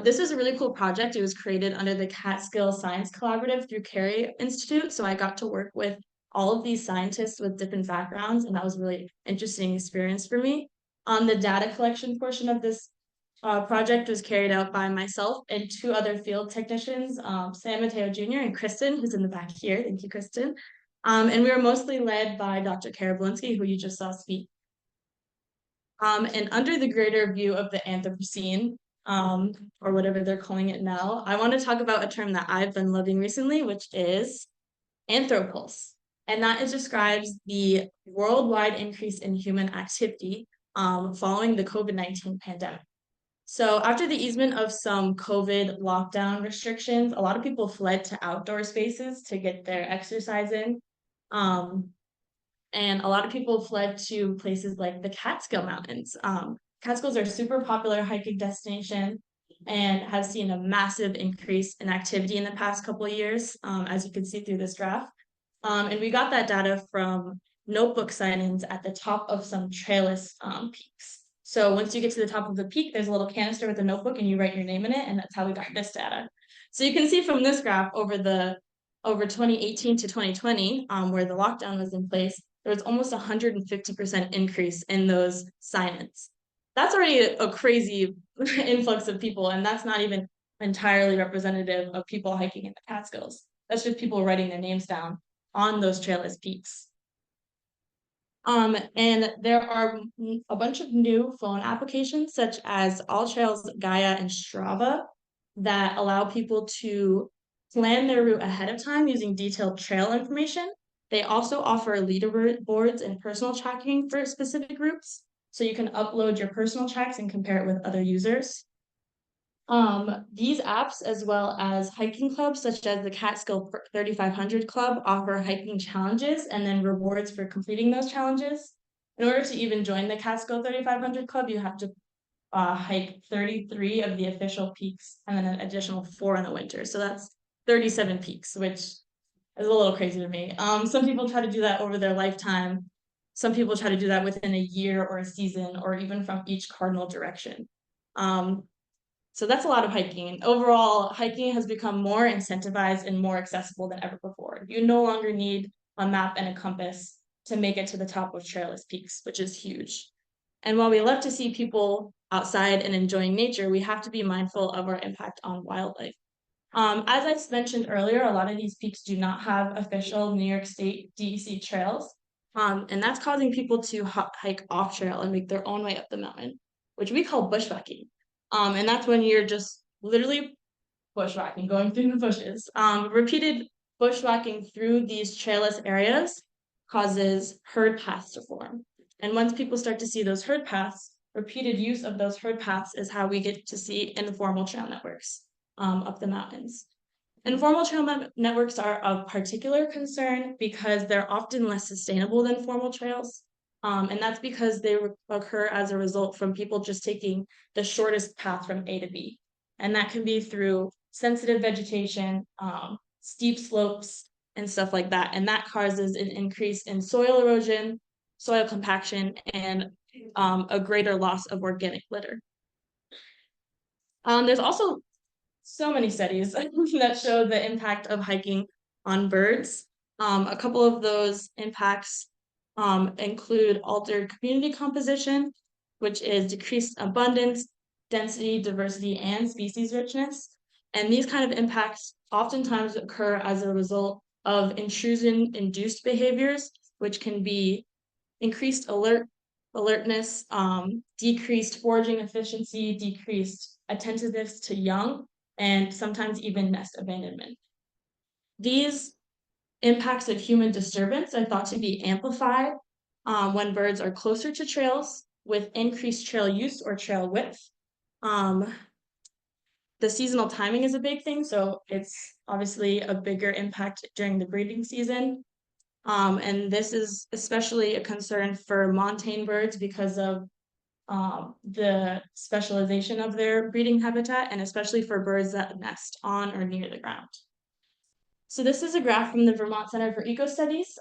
Speaker 4: This is a really cool project. It was created under the Catskills Science Collaborative through Carey Institute. So I got to work with all of these scientists with different backgrounds, and that was a really interesting experience for me. The data collection portion of this project was carried out by myself and 2 other field technicians, Sam Mateo Jr. and Kristen, who's in the back here. Thank you, Kristen. And we were mostly led by Dr. Belinsky, who you just saw speak. And under the greater view of the Anthropocene, or whatever they're calling it now, I want to talk about a term that I've been loving recently, which is anthropocene. And that describes the worldwide increase in human activity following the COVID-19 pandemic. So after the easement of some COVID lockdown restrictions, a lot of people fled to outdoor spaces to get their exercise in. And a lot of people fled to places like the Catskill Mountains. Catskills are a super popular hiking destination and have seen a massive increase in activity in the past couple of years, as you can see through this graph. And we got that data from notebook sign-ins at the top of some trailless peaks. So once you get to the top of the peak, there's a little canister with a notebook and you write your name in it, and that's how we got this data. So you can see from this graph over 2018 to 2020, where the lockdown was in place, there was almost 150% increase in those sign-ins. that's already a crazy influx of people, and that's not even entirely representative of people hiking in the Catskills. That's just people writing their names down on those trailless peaks. And there are a bunch of new phone applications such as All Trails, Gaia, and Strava that allow people to plan their route ahead of time using detailed trail information. They also offer leaderboards and personal tracking for specific routes. So you can upload your personal tracks and compare it with other users. These apps, as well as hiking clubs such as the Catskill 3500 Club, offer hiking challenges and then rewards for completing those challenges. In order to even join the Catskill 3500 Club, you have to hike 33 of the official peaks and then an additional 4 in the winter. So that's 37 peaks, which is a little crazy to me. Some people try to do that over their lifetime. Some people try to do that within a year or a season, or even from each cardinal direction. So that's a lot of hiking. And overall, hiking has become more incentivized and more accessible than ever before. You no longer need a map and a compass to make it to the top of trailless peaks, which is huge. And while we love to see people outside and enjoying nature, we have to be mindful of our impact on wildlife. As I mentioned earlier, a lot of these peaks do not have official New York State DEC trails. And that's causing people to hike off trail and make their own way up the mountain, which we call bushwhacking. And that's when you're just literally bushwhacking, going through the bushes. Repeated bushwhacking through these trailless areas causes herd paths to form. And once people start to see those herd paths, repeated use of those herd paths is how we get to see informal trail networks up the mountains. Informal trail networks are of particular concern because they're often less sustainable than formal trails. And that's because they occur as a result from people just taking the shortest path from A to B. And that can be through sensitive vegetation, steep slopes, and stuff like that. And that causes an increase in soil erosion, soil compaction, and a greater loss of organic litter. There's also so many studies that show the impact of hiking on birds. A couple of those impacts include altered community composition, which is decreased abundance, density, diversity, and species richness. And these kind of impacts oftentimes occur as a result of intrusion-induced behaviors, which can be increased alertness, decreased foraging efficiency, decreased attentiveness to young, and sometimes even nest abandonment. These impacts of human disturbance are thought to be amplified when birds are closer to trails with increased trail use or trail width. The seasonal timing is a big thing, so it's obviously a bigger impact during the breeding season. And this is especially a concern for montane birds because of the specialization of their breeding habitat, and especially for birds that nest on or near the ground. So this is a graph from the Vermont Center for Eco Studies,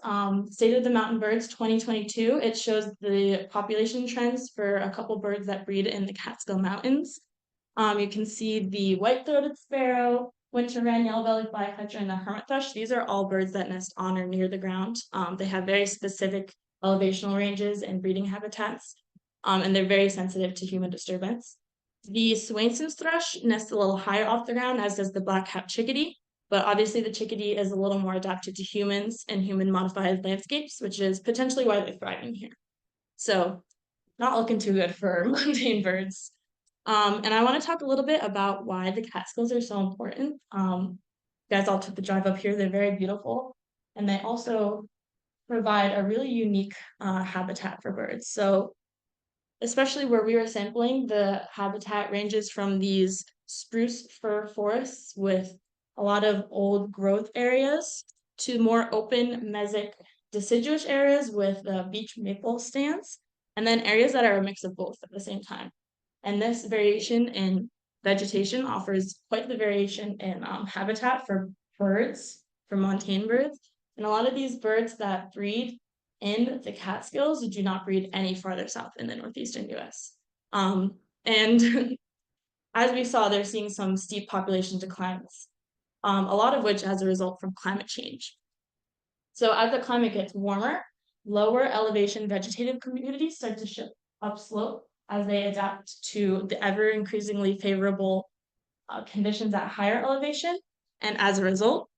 Speaker 4: State of the Mountain Birds 2022. It shows the population trends for a couple birds that breed in the Catskill Mountains. You can see the white-throated sparrow, winter wren, yellow-bellied flycatcher, and the hermit thrush. These are all birds that nest on or near the ground. They have very specific elevational ranges and breeding habitats, and they're very sensitive to human disturbance. The Swainson's thrush nests a little higher off the ground, as does the black-capped chickadee, but obviously the chickadee is a little more adapted to humans and human-modified landscapes, which is potentially why they're thriving here. So not looking too good for montane birds. And I want to talk a little bit about why the Catskills are so important. You guys all took the drive up here. They're very beautiful. And they also provide a really unique habitat for birds. So especially where we were sampling, the habitat ranges from these spruce fir forests with a lot of old growth areas to more open mesic deciduous areas with beech maple stands, and then areas that are a mix of both at the same time. And this variation in vegetation offers quite the variation in habitat for birds, for montane birds. And a lot of these birds that breed in the Catskills do not breed any farther south in the northeastern US. And as we saw, they're seeing some steep population declines, a lot of which as a result from climate change. So as the climate gets warmer, lower elevation vegetative communities start to shift upslope as they adapt to the ever increasingly favorable conditions at higher elevation. And as a result,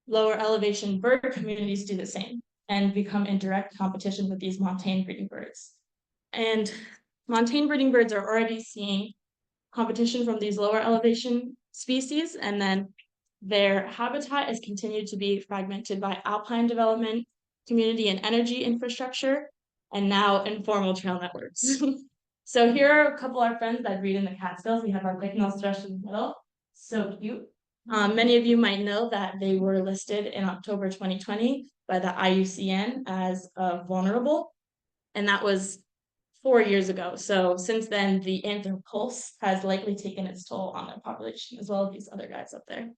Speaker 4: lower elevation bird communities do the same and become in direct competition with these montane breeding birds. And montane breeding birds are already seeing competition from these lower elevation species, and then their habitat is continued to be fragmented by alpine development, community and energy infrastructure, and now informal trail networks. So here are a couple of our friends that breed in the Catskills. We have our bignell thrush in the middle, so cute. Many of you might know that they were listed in October 2020 by the IUCN as vulnerable, and that was 4 years ago. So since then, the anthropocene has likely taken its toll on their population, as well as these other guys up there.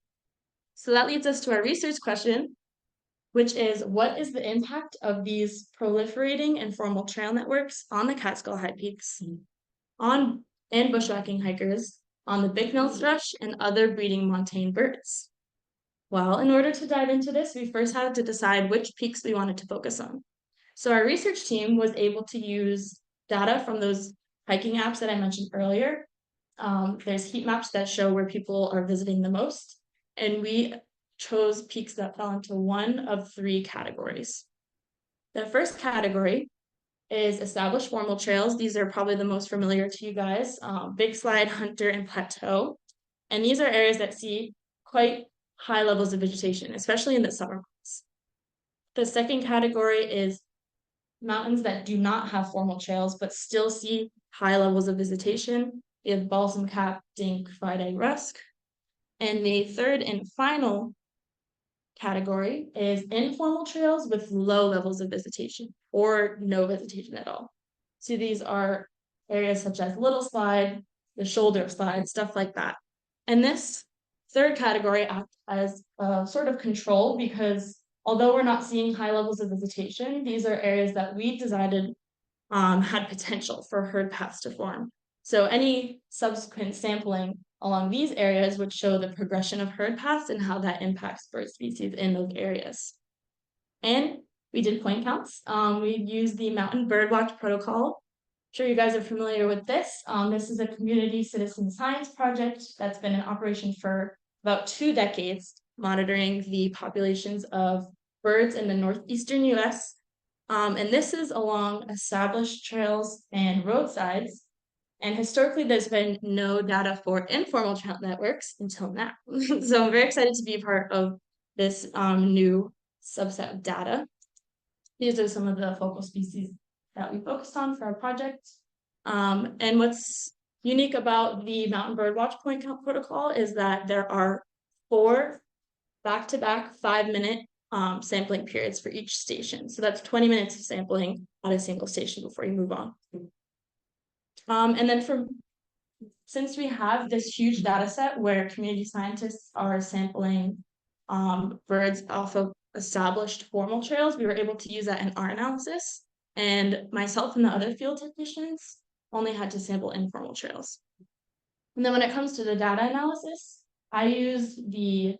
Speaker 4: So that leads us to our research question, which is, what is the impact of these proliferating informal trail networks on the Catskill High Peaks, and bushwhacking hikers, on the bignell thrush and other breeding montane birds? Well, in order to dive into this, we first had to decide which peaks we wanted to focus on. So our research team was able to use data from those hiking apps that I mentioned earlier. There's heat maps that show where people are visiting the most, and we chose peaks that fell into one of 3 categories. The first category is established formal trails. These are probably the most familiar to you guys, Big Slide, Hunter, and Plateau. And these are areas that see quite high levels of vegetation, especially in the summer months. The second category is mountains that do not have formal trails, but still see high levels of visitation. We have Balsam Cap, Dink, Fried Egg Rusk. And the third and final category is informal trails with low levels of visitation or no vegetation at all. So these are areas such as Little Slide, the Shoulder Slide, stuff like that. And this third category acts as a sort of control, because although we're not seeing high levels of visitation, these are areas that we decided had potential for herd paths to form. So any subsequent sampling along these areas would show the progression of herd paths and how that impacts bird species in those areas. And we did point counts. We used the Mountain Birdwatch protocol. I'm sure you guys are familiar with this. This is a community citizen science project that's been in operation for about 2 decades, monitoring the populations of birds in the northeastern US. And this is along established trails and roadsides. And historically, there's been no data for informal trail networks until now. So I'm very excited to be a part of this new subset of data. These are some of the focal species that we focused on for our project. And what's unique about the Mountain Birdwatch point count protocol is that there are 4 back-to-back 5-minute sampling periods for each station. So that's 20 minutes of sampling at a single station before you move on. And then since we have this huge data set where community scientists are sampling birds off of established formal trails, we were able to use that in our analysis. And myself and the other field technicians only had to sample informal trails. And then when it comes to the data analysis, I used the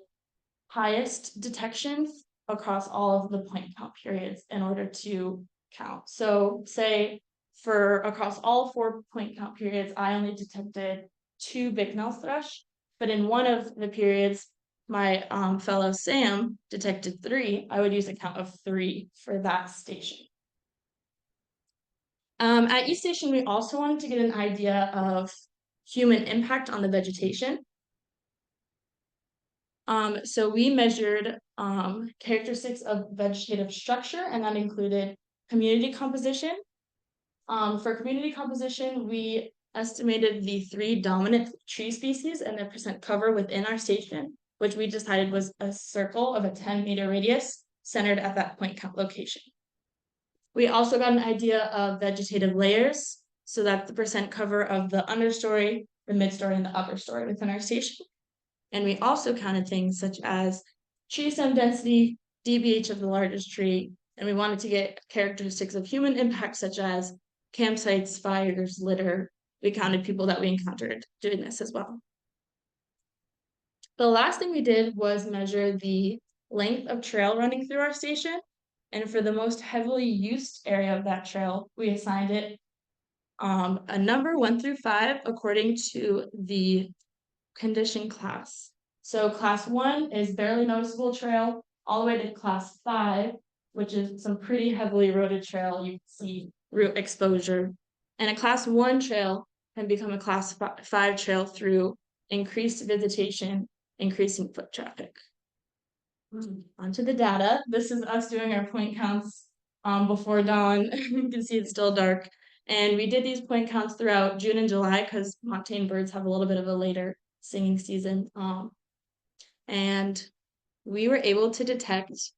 Speaker 4: highest detections across all of the point count periods in order to count. So say for across all 4 point count periods, I only detected 2 bignell thrush, but in one of the periods, my fellow Sam detected 3. I would use a count of 3 for that station. At each station, we also wanted to get an idea of human impact on the vegetation. So we measured characteristics of vegetative structure, and that included community composition. For community composition, we estimated the 3 dominant tree species and their percent cover within our station, which we decided was a circle of a 10-meter radius centered at that point count location. We also got an idea of vegetative layers, so that's the percent cover of the understory, the midstory, and the upper story within our station. And we also counted things such as tree stem density, DBH of the largest tree, and we wanted to get characteristics of human impact such as campsites, fires, litter. We counted people that we encountered doing this as well. The last thing we did was measure the length of trail running through our station. And for the most heavily used area of that trail, we assigned it a number 1 through 5 according to the condition class. So class 1 is barely noticeable trail, all the way to class 5, which is some pretty heavily eroded trail. You can see root exposure. And a class 1 trail can become a class 5 trail through increased visitation, increasing foot traffic. Onto the data. This is us doing our point counts before dawn. You can see it's still dark. And we did these point counts throughout June and July because montane birds have a little bit of a later singing season. And we were able to detect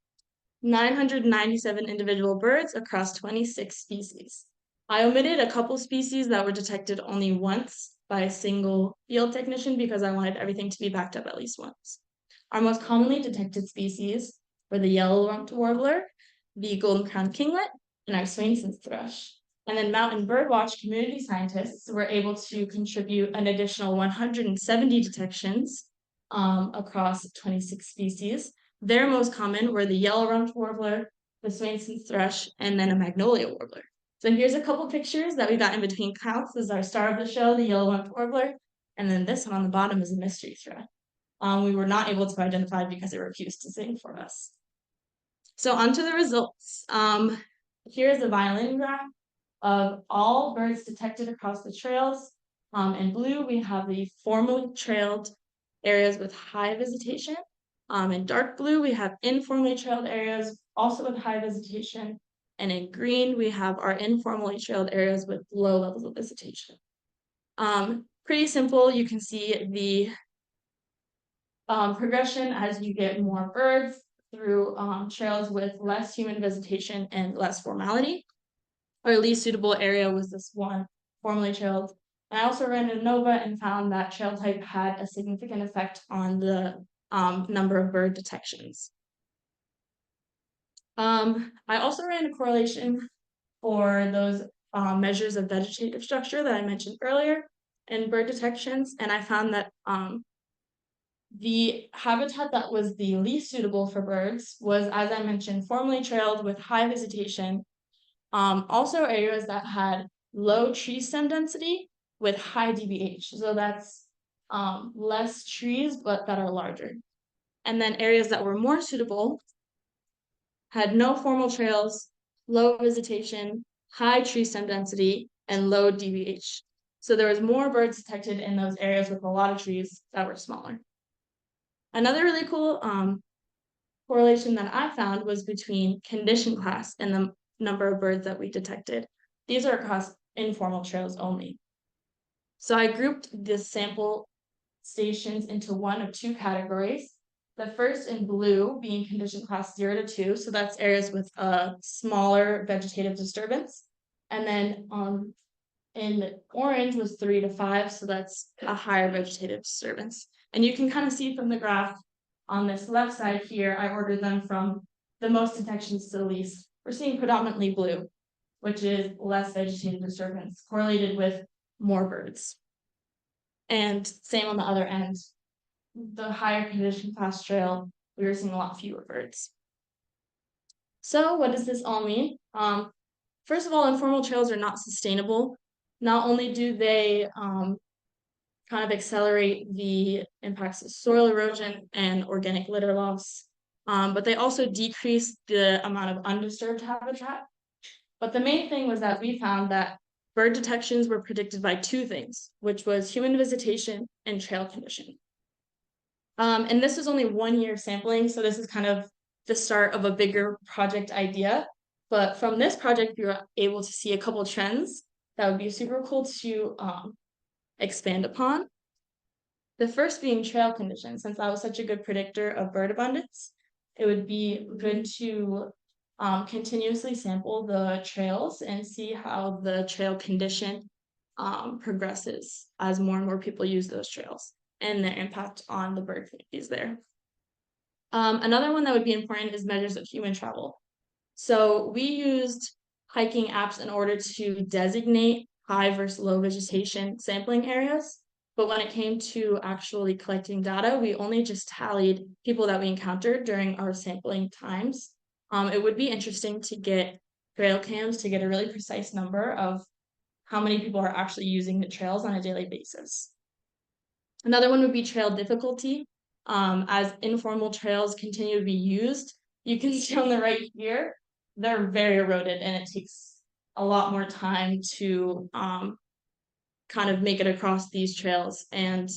Speaker 4: 997 individual birds across 26 species. I omitted a couple species that were detected only once by a single field technician because I wanted everything to be backed up at least once. Our most commonly detected species were the yellow-rumped warbler, the golden-crowned kinglet, and our Swainson's thrush. And then Mountain Birdwatch community scientists were able to contribute an additional 170 detections across 26 species. Their most common were the yellow-rumped warbler, the Swainson's thrush, and then a magnolia warbler. So here's a couple pictures that we got in between counts. This is our star of the show, the yellow-rumped warbler, and then this one on the bottom is a mystery thread. We were not able to identify because it refused to sing for us. So on to the results. Here's a violin graph of all birds detected across the trails. In blue, we have the formally trailed areas with high visitation. In dark blue, we have informally trailed areas also with high visitation. And in green, we have our informally trailed areas with low levels of visitation. Pretty simple. You can see the progression as you get more birds through trails with less human visitation and less formality. Our least suitable area was this one, formally trailed. And I also ran ANOVA and found that trail type had a significant effect on the number of bird detections. I also ran a correlation for those measures of vegetative structure that I mentioned earlier in bird detections, and I found that the habitat that was the least suitable for birds was, as I mentioned, formally trailed with high visitation. Also areas that had low tree stem density with high DBH. So that's less trees, but that are larger. And then areas that were more suitable had no formal trails, low visitation, high tree stem density, and low DBH. So there was more birds detected in those areas with a lot of trees that were smaller. Another really cool correlation that I found was between condition class and the number of birds that we detected. These are across informal trails only. So I grouped the sample stations into one of two categories. The first in blue being condition class 0 to 2, so that's areas with a smaller vegetative disturbance. And then in orange was 3 to 5, so that's a higher vegetative disturbance. And you can kind of see from the graph on this left side here, I ordered them from the most detections to the least. We're seeing predominantly blue, which is less vegetative disturbance, correlated with more birds. And same on the other end. The higher condition class trail, we were seeing a lot fewer birds. So what does this all mean? First of all, informal trails are not sustainable. Not only do they kind of accelerate the impacts of soil erosion and organic litter loss, but they also decrease the amount of undisturbed habitat. But the main thing was that we found that bird detections were predicted by two things, which was human visitation and trail condition. And this was only 1 year of sampling, so this is kind of the start of a bigger project idea. But from this project, we were able to see a couple trends that would be super cool to expand upon. The first being trail conditions. Since that was such a good predictor of bird abundance, it would be good to continuously sample the trails and see how the trail condition progresses as more and more people use those trails and their impact on the bird communities there. Another one that would be important is measures of human travel. So we used hiking apps in order to designate high versus low vegetation sampling areas. But when it came to actually collecting data, we only just tallied people that we encountered during our sampling times. It would be interesting to get trail cams to get a really precise number of how many people are actually using the trails on a daily basis. Another one would be trail difficulty. As informal trails continue to be used, you can see on the right here, they're very eroded and it takes a lot more time to kind of make it across these trails, and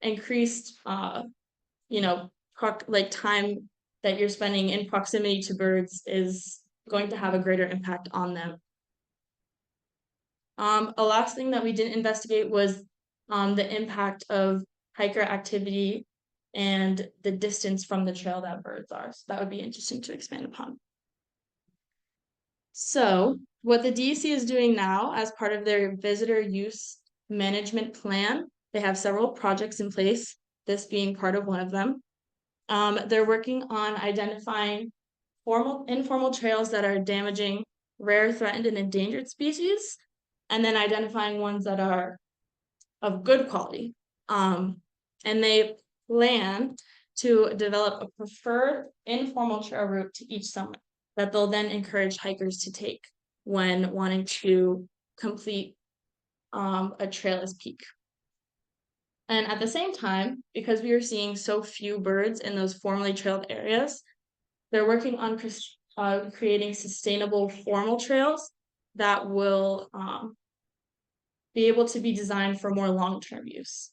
Speaker 4: increased like time that you're spending in proximity to birds is going to have a greater impact on them. A last thing that we didn't investigate was the impact of hiker activity and the distance from the trail that birds are. So that would be interesting to expand upon. So what the DEC is doing now as part of their visitor use management plan, they have several projects in place, this being part of one of them. They're working on identifying informal trails that are damaging rare, threatened, and endangered species, and then identifying ones that are of good quality. And they plan to develop a preferred informal trail route to each summit that they'll then encourage hikers to take when wanting to complete a trailless peak. And at the same time, because we are seeing so few birds in those formally trailed areas, they're working on creating sustainable formal trails that will be able to be designed for more long-term use.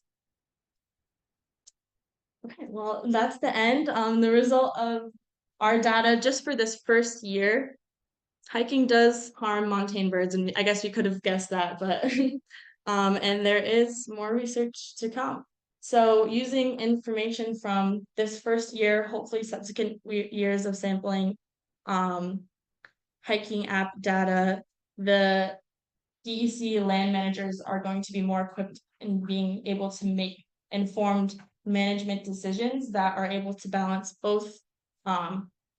Speaker 4: Okay, well, that's the end. The result of our data just for this first year, hiking does harm montane birds, and I guess you could have guessed that, but and there is more research to come. So using information from this first year, hopefully subsequent years of sampling, hiking app data, the DEC land managers are going to be more equipped in being able to make informed management decisions that are able to balance both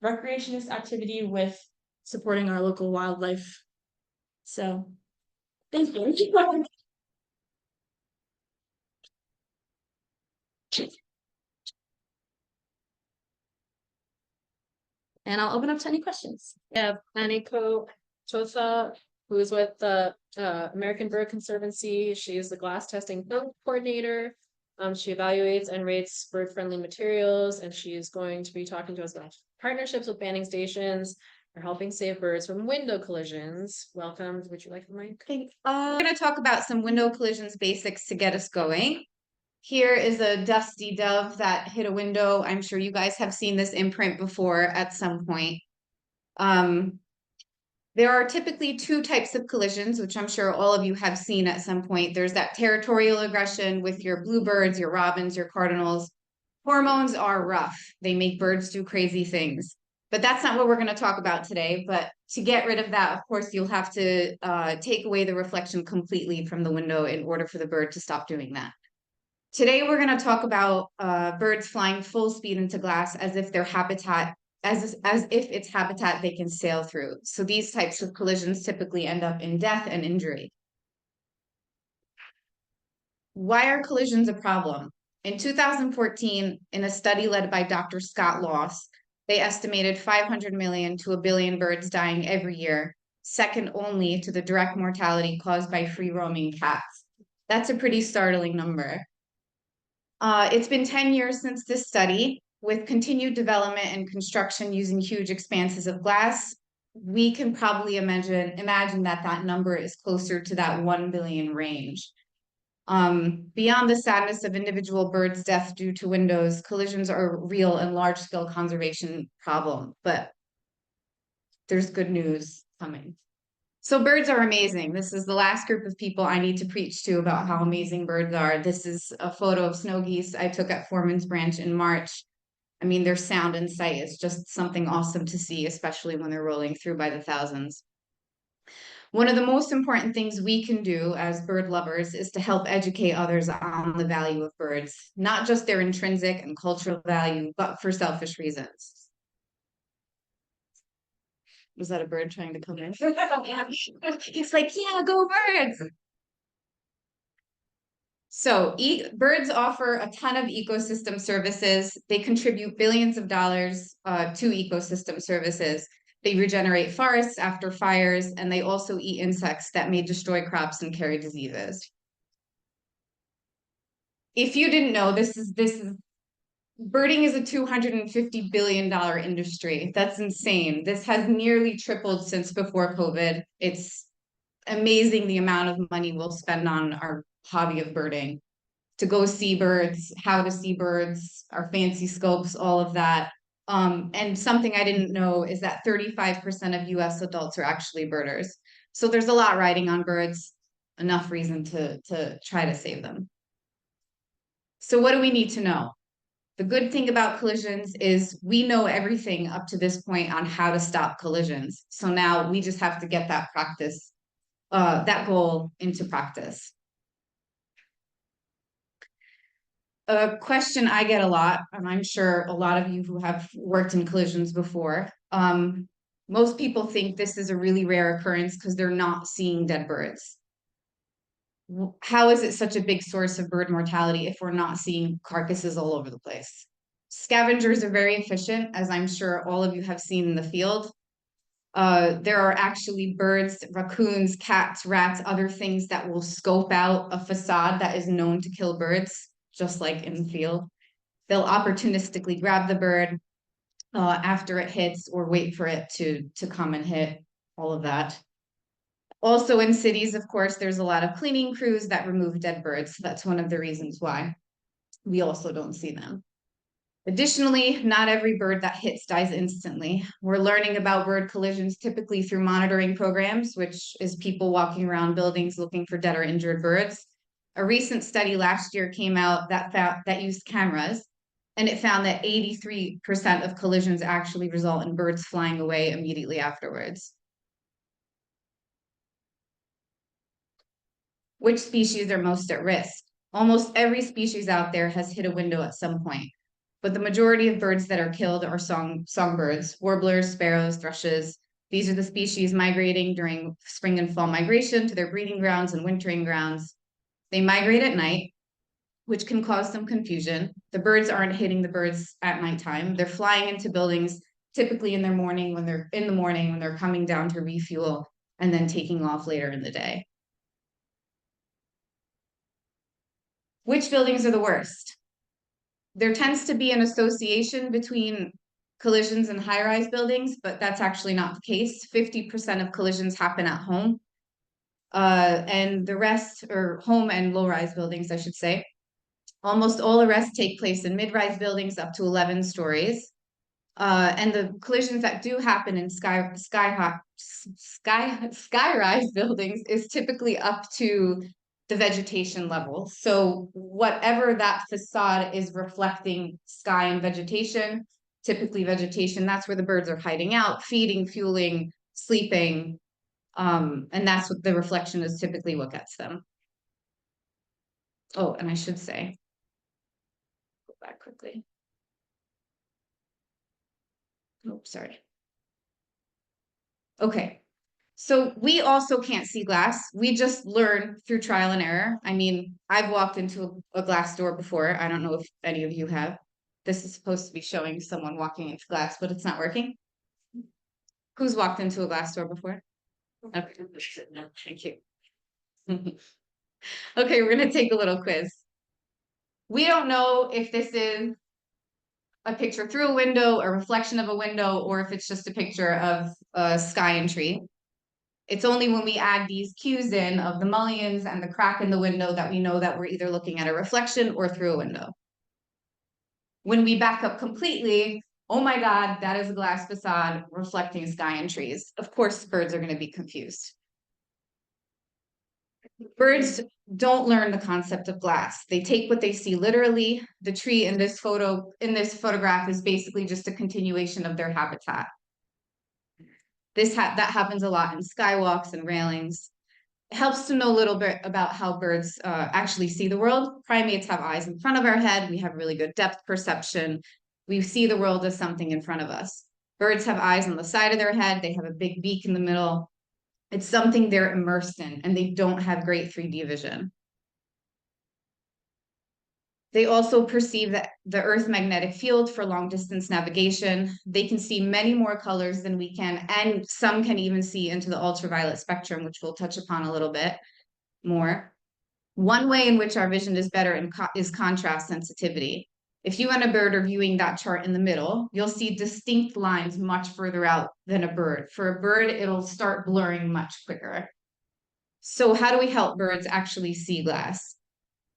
Speaker 4: recreationist activity with supporting our local wildlife. So, thank you. And I'll open up to any questions.
Speaker 1: We have Anikó Tótha, who is with the American Bird Conservancy. She is the glass testing field coordinator. She evaluates and rates bird-friendly materials, and she is going to be talking to us about partnerships with banding stations for helping save birds from window collisions. Welcome. Would you like the mic?
Speaker 5: Thanks. We're going to talk about some window collisions basics to get us going. Here is a dusty dove that hit a window. I'm sure you guys have seen this imprint before at some point. There are typically two types of collisions, which I'm sure all of you have seen at some point. There's that territorial aggression with your bluebirds, your robins, your cardinals. Hormones are rough. They make birds do crazy things. But that's not what we're going to talk about today. But to get rid of that, of course, you'll have to take away the reflection completely from the window in order for the bird to stop doing that. Today, we're going to talk about birds flying full speed into glass as if their habitat, as if it's habitat they can sail through. So these types of collisions typically end up in death and injury. Why are collisions a problem? In 2014, in a study led by Dr. Scott Loss, they estimated 500 million to 1 billion birds dying every year, second only to the direct mortality caused by free-roaming cats. That's a pretty startling number. It's been 10 years since this study. With continued development and construction using huge expanses of glass, we can probably imagine that number is closer to that 1 billion range. Beyond the sadness of individual birds' death due to windows, collisions are a real and large-scale conservation problem, but there's good news coming. So birds are amazing. This is the last group of people I need to preach to about how amazing birds are. This is a photo of snow geese I took at Foreman's Branch in March. I mean, their sound and sight is just something awesome to see, especially when they're rolling through by the thousands. One of the most important things we can do as bird lovers is to help educate others on the value of birds, not just their intrinsic and cultural value, but for selfish reasons. Was that a bird trying to come in? He's like, yeah, go birds. So birds offer a ton of ecosystem services. They contribute billions of dollars to ecosystem services. They regenerate forests after fires, and they also eat insects that may destroy crops and carry diseases. If you didn't know, birding is a $250 billion industry. That's insane. This has nearly tripled since before COVID. It's amazing the amount of money we'll spend on our hobby of birding, to go see birds, how to see birds, our fancy scopes, all of that. And something I didn't know is that 35% of US adults are actually birders. So there's a lot riding on birds, enough reason to try to save them. So what do we need to know? The good thing about collisions is we know everything up to this point on how to stop collisions. So now we just have to get that practice, that goal into practice. A question I get a lot, and I'm sure a lot of you who have worked in collisions before, most people think this is a really rare occurrence because they're not seeing dead birds. How is it such a big source of bird mortality if we're not seeing carcasses all over the place? Scavengers are very efficient, as I'm sure all of you have seen in the field. There are actually birds, raccoons, cats, rats, other things that will scope out a facade that is known to kill birds, just like in the field. They'll opportunistically grab the bird after it hits, or wait for it to come and hit, all of that. Also in cities, of course, there's a lot of cleaning crews that remove dead birds. So that's one of the reasons why we also don't see them. Additionally, not every bird that hits dies instantly. We're learning about bird collisions typically through monitoring programs, which is people walking around buildings looking for dead or injured birds. A recent study last year came out that used cameras, and it found that 83% of collisions actually result in birds flying away immediately afterwards. Which species are most at risk? Almost every species out there has hit a window at some point, but the majority of birds that are killed are songbirds, warblers, sparrows, thrushes. These are the species migrating during spring and fall migration to their breeding grounds and wintering grounds. They migrate at night, which can cause some confusion. The birds aren't hitting the birds at nighttime. They're flying into buildings, typically in the morning when they're coming down to refuel, and then taking off later in the day. Which buildings are the worst? There tends to be an association between collisions and high-rise buildings, but that's actually not the case. 50% of collisions happen at home. And the rest are home and low-rise buildings, I should say. Almost all arrests take place in mid-rise buildings up to 11 stories. And the collisions that do happen in sky-rise buildings is typically up to the vegetation level. So whatever that facade is reflecting sky and vegetation, typically vegetation, that's where the birds are hiding out, feeding, fueling, sleeping. And that's what the reflection is typically what gets them. Oh, and I should say, go back quickly. Oh, sorry. Okay. So we also can't see glass. We just learn through trial and error. I mean, I've walked into a glass door before. I don't know if any of you have. This is supposed to be showing someone walking into glass, but it's not working. Who's walked into a glass door before? Okay. Thank you. Okay, we're going to take a little quiz. We don't know if this is a picture through a window, a reflection of a window, or if it's just a picture of a sky and tree. It's only when we add these cues in of the mullions and the crack in the window that we know that we're either looking at a reflection or through a window. When we back up completely, oh my God, that is a glass facade reflecting sky and trees. Of course, birds are going to be confused. Birds don't learn the concept of glass. They take what they see literally. The tree in this photograph is basically just a continuation of their habitat. That happens a lot in skywalks and railings. It helps to know a little bit about how birds actually see the world. Primates have eyes in front of our head. We have really good depth perception. We see the world as something in front of us. Birds have eyes on the side of their head. They have a big beak in the middle. It's something they're immersed in, and they don't have great 3D vision. They also perceive that the Earth's magnetic field for long distance navigation. They can see many more colors than we can, and some can even see into the ultraviolet spectrum, which we'll touch upon a little bit more. One way in which our vision is better is contrast sensitivity. If you and a bird are viewing that chart in the middle, you'll see distinct lines much further out than a bird. For a bird, it'll start blurring much quicker. So how do we help birds actually see glass?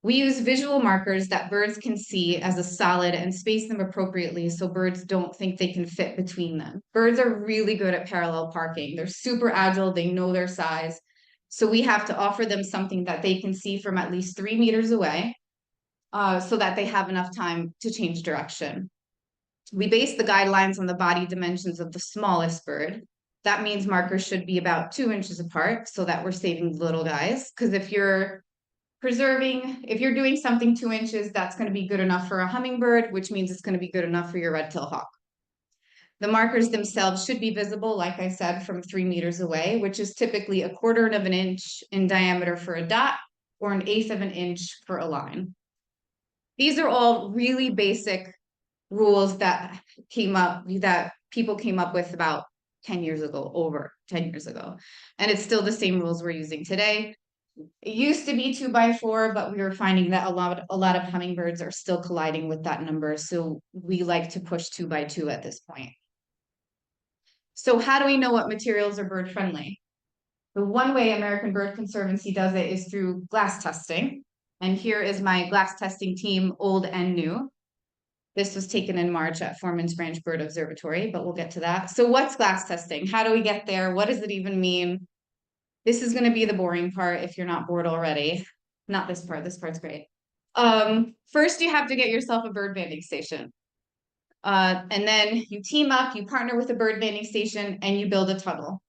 Speaker 5: We use visual markers that birds can see as a solid and space them appropriately so birds don't think they can fit between them. Birds are really good at parallel parking. They're super agile, they know their size. So we have to offer them something that they can see from at least 3 meters away, so that they have enough time to change direction. We base the guidelines on the body dimensions of the smallest bird. That means markers should be about 2 inches apart so that we're saving little guys. Because if you're doing something 2 inches, that's going to be good enough for a hummingbird, which means it's going to be good enough for your red-tailed hawk. The markers themselves should be visible, like I said, from 3 meters away, which is typically 1/4 of an inch in diameter for a dot or 1/8 of an inch for a line. These are all really basic rules that people came up with about 10 years ago, over 10 years ago. And it's still the same rules we're using today. It used to be 2x4, but we were finding that a lot of hummingbirds are still colliding with that number. So we like to push 2x2 at this point. So how do we know what materials are bird friendly? The one way American Bird Conservancy does it is through glass testing. And here is my glass testing team, old and new. This was taken in March at Foreman's Branch Bird Observatory, but we'll get to that. So what's glass testing? How do we get there? What does it even mean? This is going to be the boring part if you're not bored already. Not this part. This part's great. First, you have to get yourself a bird banding station. And then you team up, you partner with a bird banding station, and you build a tunnel.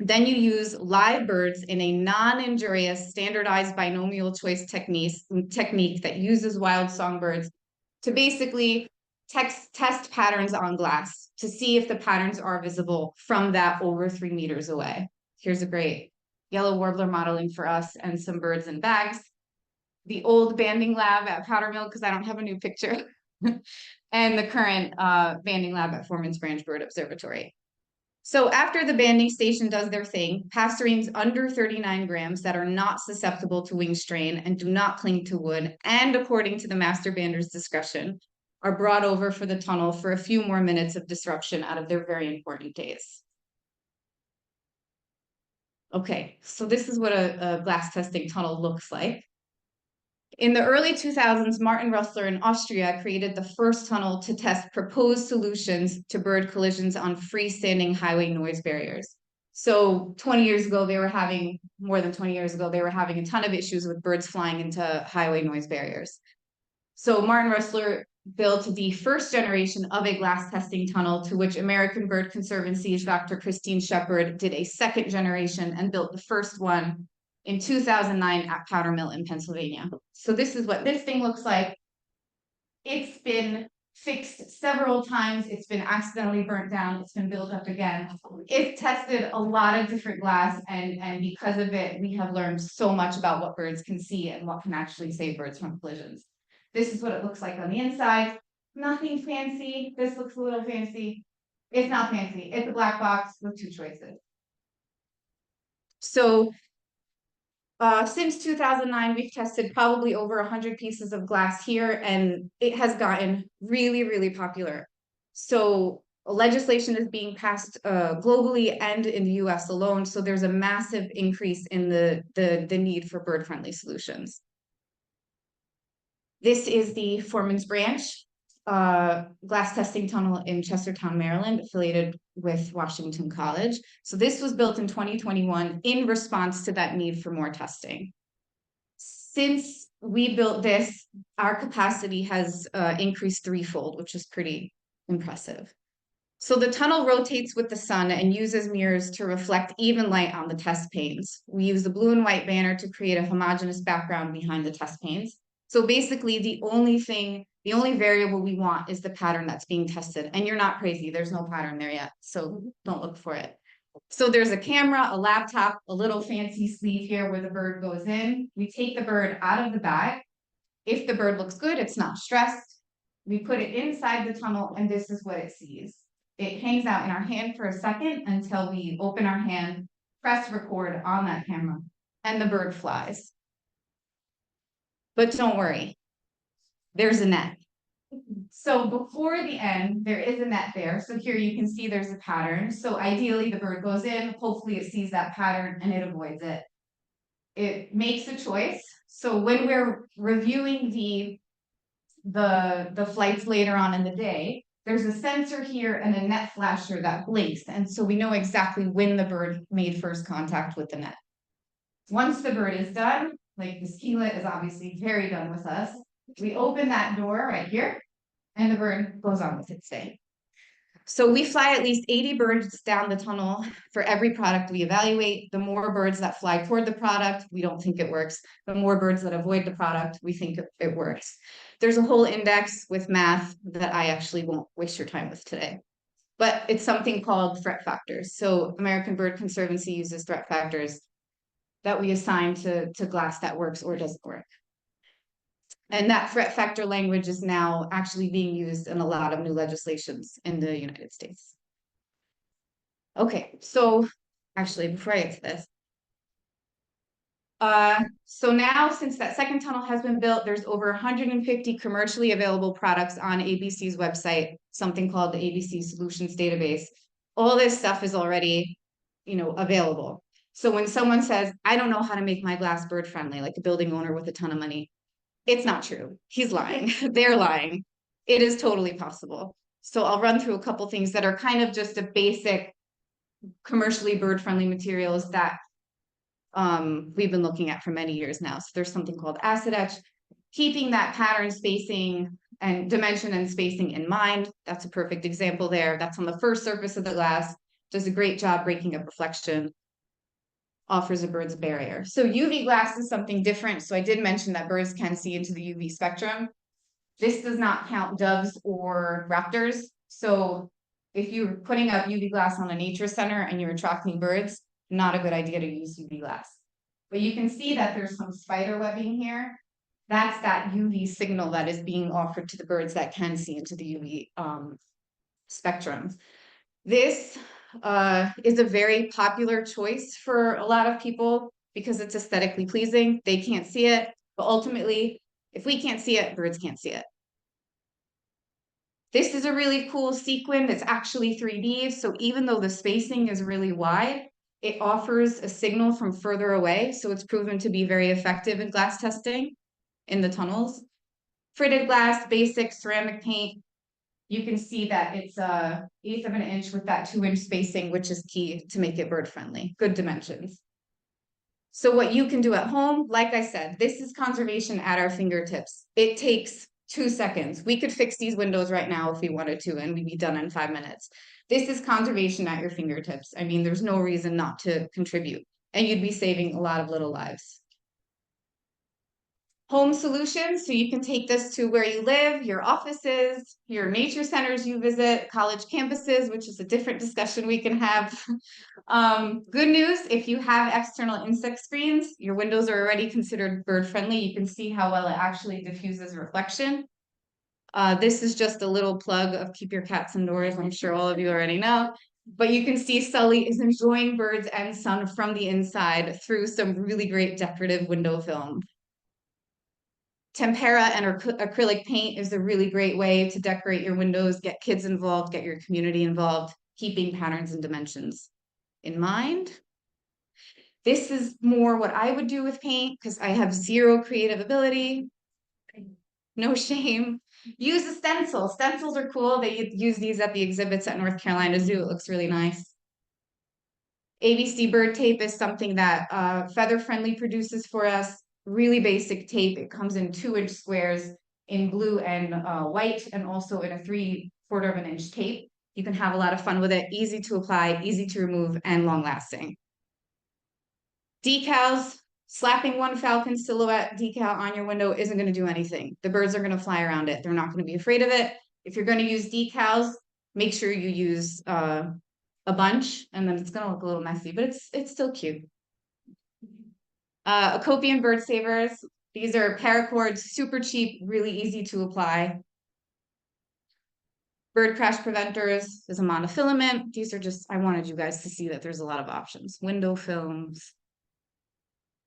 Speaker 5: Then you use live birds in a non-injurious standardized binomial choice technique that uses wild songbirds to basically test patterns on glass to see if the patterns are visible from that over 3 meters away. Here's a great yellow warbler modeling for us and some birds in bags. The old banding lab at Powder Mill, because I don't have a new picture, and the current banding lab at Foreman's Branch Bird Observatory. So after the banding station does their thing, passerines under 39 grams that are not susceptible to wing strain and do not cling to wood, and according to the master bander's discretion, are brought over for the tunnel for a few more minutes of disruption out of their very important days. Okay, so this is what a glass testing tunnel looks like. In the early 2000s, Martin Rössler in Austria created the first tunnel to test proposed solutions to bird collisions on freestanding highway noise barriers. So 20 years ago, more than 20 years ago, they were having a ton of issues with birds flying into highway noise barriers. So Martin Rössler built the first generation of a glass testing tunnel, to which American Bird Conservancy's Dr. Christine Shepard did a second generation and built the first one in 2009 at Powder Mill in Pennsylvania. So this is what this thing looks like. It's been fixed several times. It's been accidentally burnt down. It's been built up again. It's tested a lot of different glass, and because of it, we have learned so much about what birds can see and what can actually save birds from collisions. This is what it looks like on the inside. Nothing fancy. This looks a little fancy. It's not fancy. It's a black box with 2 choices. So since 2009, we've tested probably over 100 pieces of glass here, and it has gotten really, really popular. So legislation is being passed globally and in the US alone. So there's a massive increase in the need for bird-friendly solutions. This is the Foreman's Branch glass testing tunnel in Chestertown, Maryland, affiliated with Washington College. So this was built in 2021 in response to that need for more testing. Since we built this, our capacity has increased 3-fold, which is pretty impressive. So the tunnel rotates with the sun and uses mirrors to reflect even light on the test panes. We use the blue and white banner to create a homogeneous background behind the test panes. So basically the only variable we want is the pattern that's being tested. And you're not crazy, there's no pattern there yet, so don't look for it. So there's a camera, a laptop, a little fancy sleeve here where the bird goes in. We take the bird out of the bag. If the bird looks good, it's not stressed. We put it inside the tunnel and this is what it sees. It hangs out in our hand for a second until we open our hand, press record on that camera, and the bird flies. But don't worry, there's a net. So before the end, there is a net there. So here you can see there's a pattern. So ideally the bird goes in, hopefully it sees that pattern and it avoids it. It makes a choice. So when we're reviewing the flights later on in the day, there's a sensor here and a net flasher that blinks. And so we know exactly when the bird made first contact with the net. Once the bird is done, like this keelet is obviously very done with us, we open that door right here and the bird goes on with its day. So we fly at least 80 birds down the tunnel for every product we evaluate. The more birds that fly toward the product, we don't think it works. The more birds that avoid the product, we think it works. There's a whole index with math that I actually won't waste your time with today. But it's something called threat factors. So American Bird Conservancy uses threat factors that we assign to glass that works or doesn't work. And that threat factor language is now actually being used in a lot of new legislations in the United States. Okay, so actually, before I get to this, so now since that second tunnel has been built, there's over 150 commercially available products on ABC's website, something called the ABC Solutions Database. All this stuff is already, available. So when someone says, I don't know how to make my glass bird friendly, like a building owner with a ton of money, it's not true. He's lying. They're lying. It is totally possible. So I'll run through a couple things that are kind of just a basic commercially bird-friendly materials that we've been looking at for many years now. So there's something called acid etch, keeping that pattern spacing and dimension and spacing in mind. That's a perfect example there. That's on the first surface of the glass. Does a great job breaking up reflection. Offers a bird's barrier. So UV glass is something different. So I did mention that birds can see into the UV spectrum. This does not count doves or raptors. So if you're putting up UV glass on a nature center and you're attracting birds, not a good idea to use UV glass. But you can see that there's some spider webbing here. That's that UV signal that is being offered to the birds that can see into the UV spectrum. This is a very popular choice for a lot of people because it's aesthetically pleasing. They can't see it, but ultimately, if we can't see it, birds can't see it. This is a really cool sequin that's actually 3D. So even though the spacing is really wide, it offers a signal from further away. So it's proven to be very effective in glass testing in the tunnels. Fritted glass, basic ceramic paint. You can see that it's 1/8 of an inch with that 2-inch spacing, which is key to make it bird friendly. Good dimensions. So what you can do at home, like I said, this is conservation at our fingertips. It takes 2 seconds. We could fix these windows right now if we wanted to, and we'd be done in 5 minutes. This is conservation at your fingertips. I mean, there's no reason not to contribute, and you'd be saving a lot of little lives. Home solutions, so you can take this to where you live, your offices, your nature centers you visit, college campuses, which is a different discussion we can have. Good news, if you have external insect screens, your windows are already considered bird friendly. You can see how well it actually diffuses reflection. This is just a little plug of keep your cats indoors. I'm sure all of you already know. But you can see Sully is enjoying birds and sun from the inside through some really great decorative window film. Tempera and acrylic paint is a really great way to decorate your windows, get kids involved, get your community involved, keeping patterns and dimensions in mind. This is more what I would do with paint because I have zero creative ability. No shame. Use a stencil. Stencils are cool. They use these at the exhibits at North Carolina Zoo. It looks really nice. ABC bird tape is something that Feather Friendly produces for us. Really basic tape. It comes in 2-inch squares in blue and white, and also in a 3/4 of an inch tape. You can have a lot of fun with it. Easy to apply, easy to remove, and long lasting. Decals. Slapping one falcon silhouette decal on your window isn't going to do anything. The birds are going to fly around it. They're not going to be afraid of it. If you're going to use decals, make sure you use a bunch, and then it's going to look a little messy, but it's still cute. Acopian bird savers. These are paracords, super cheap, really easy to apply. Bird crash preventers is a monofilament. These are just, I wanted you guys to see that there's a lot of options. Window films.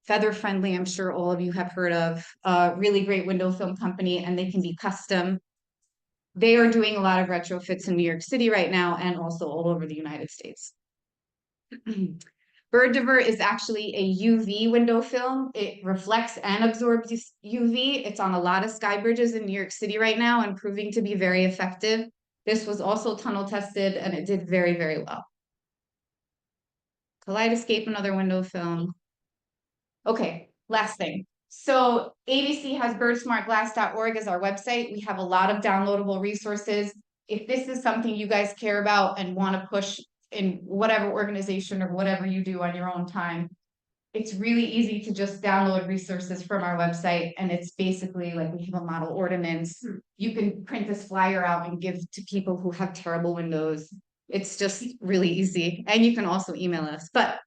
Speaker 5: Feather Friendly, I'm sure all of you have heard of. A really great window film company, and they can be custom. They are doing a lot of retrofits in New York City right now and also all over the United States. Bird Divert is actually a UV window film. It reflects and absorbs UV. It's on a lot of sky bridges in New York City right now and proving to be very effective. This was also tunnel tested and it did very, very well. Kaleidoscape, another window film. Okay, last thing. So ABC has birdsmartglass.org as our website. We have a lot of downloadable resources. If this is something you guys care about and want to push in whatever organization or whatever you do on your own time, it's really easy to just download resources from our website. And it's basically like we have a model ordinance. You can print this flyer out and give to people who have terrible windows. It's just really easy. And you can also email us. But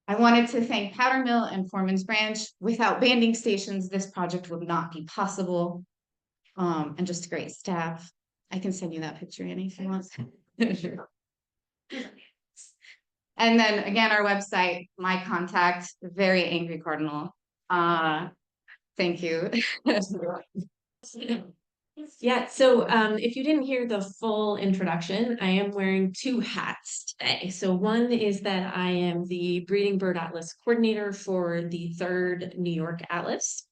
Speaker 5: I wanted to thank Powder Mill and Foreman's Branch. Without banding stations, this project would not be possible. And just great staff. I can send you that picture, Annie, if you want. Sure. And then again, our website, my contact, very angry cardinal. Thank you.
Speaker 4: Yeah, so if you didn't hear the full introduction, I am wearing two hats today. So one is that I am the Breeding Bird Atlas coordinator for the 3rd New York Atlas.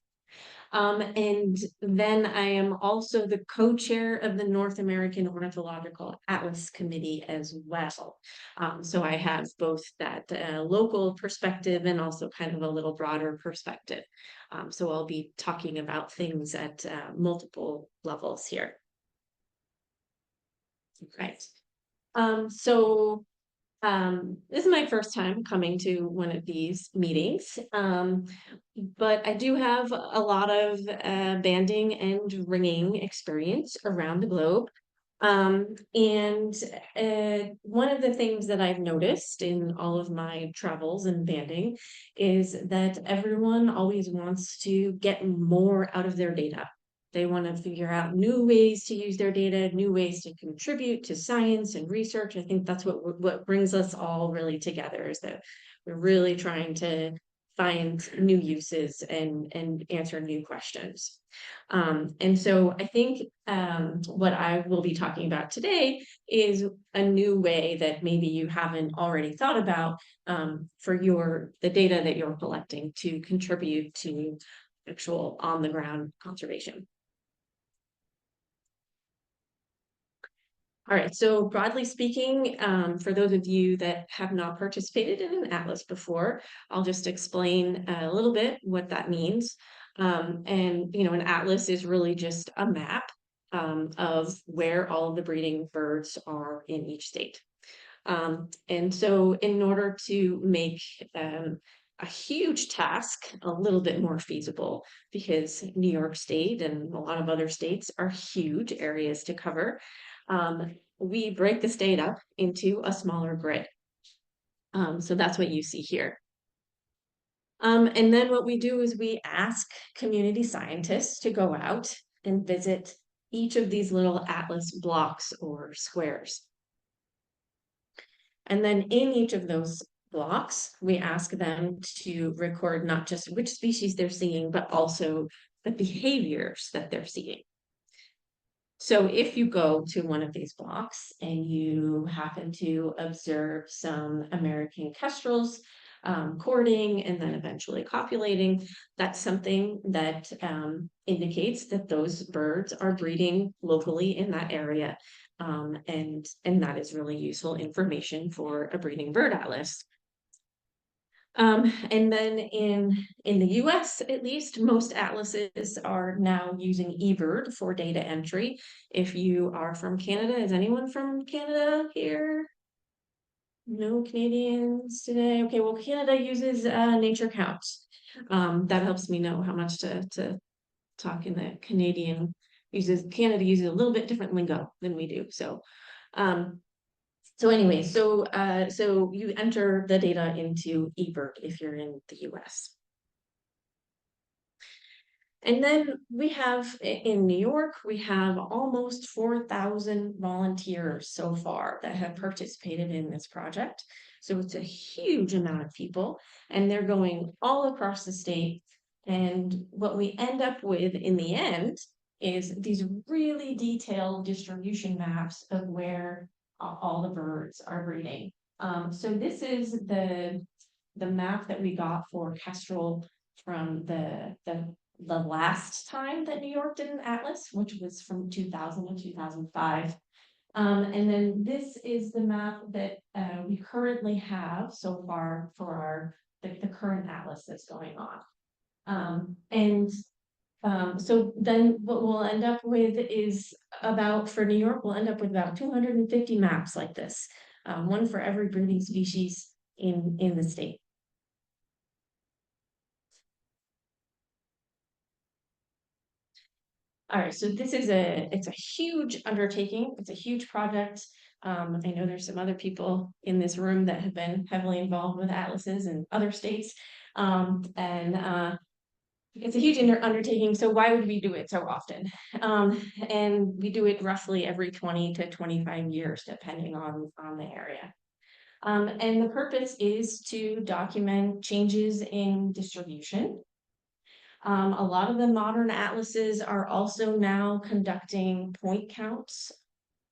Speaker 4: And then I am also the co-chair of the North American Ornithological Atlas Committee as well. So I have both that local perspective and also kind of a little broader perspective. So I'll be talking about things at multiple levels here. Right. This is my first time coming to one of these meetings, but I do have a lot of banding and ringing experience around the globe. One of the things that I've noticed in all of my travels and banding is that everyone always wants to get more out of their data. They want to figure out new ways to use their data, new ways to contribute to science and research. I think that's what brings us all really together, is that we're really trying to find new uses and answer new questions. And so I think what I will be talking about today is a new way that maybe you haven't already thought about for the data that you're collecting to contribute to actual on-the-ground conservation. All right, so broadly speaking, for those of you that have not participated in an atlas before, I'll just explain a little bit what that means. An atlas is really just a map of where all of the breeding birds are in each state. And so in order to make a huge task a little bit more feasible, because New York State and a lot of other states are huge areas to cover, we break the state up into a smaller grid. So that's what you see here. And then what we do is we ask community scientists to go out and visit each of these little atlas blocks or squares. And then in each of those blocks, we ask them to record not just which species they're seeing, but also the behaviors that they're seeing. So if you go to one of these blocks and you happen to observe some American kestrels courting and then eventually copulating, that's something that indicates that those birds are breeding locally in that area. And that is really useful information for a breeding bird atlas. And then in the US, at least, most atlases are now using eBird for data entry. If you are from Canada, is anyone from Canada here? No Canadians today? Okay, well, Canada uses Nature Counts. That helps me know how much to talk in the Canada uses a little bit different lingo than we do. So anyway, so you enter the data into eBird if you're in the US. And then we have in New York, we have almost 4,000 volunteers so far that have participated in this project. So it's a huge amount of people, and they're going all across the state. And what we end up with in the end is these really detailed distribution maps of where all the birds are breeding. So this is the map that we got for Kestrel from the last time that New York did an atlas, which was from 2000 to 2005. And then this is the map that we currently have so far for our the current atlas that's going on. So then what we'll end up with is for New York, we'll end up with about 250 maps like this, one for every breeding species in the state. All right, so this is it's a huge undertaking. It's a huge project. I know there's some other people in this room that have been heavily involved with atlases in other states. It's a huge undertaking. So why would we do it so often? And we do it roughly every 20 to 25 years, depending on the area. And the purpose is to document changes in distribution. A lot of the modern atlases are also now conducting point counts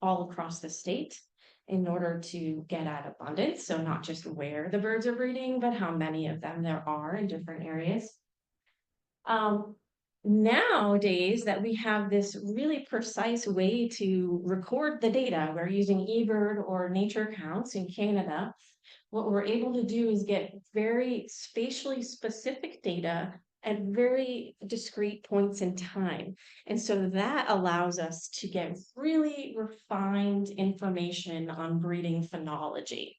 Speaker 4: all across the state in order to get at abundance. So not just where the birds are breeding, but how many of them there are in different areas. Nowadays that we have this really precise way to record the data, we're using eBird or nature counts in Canada. What we're able to do is get very spatially specific data at very discrete points in time. And so that allows us to get really refined information on breeding phenology.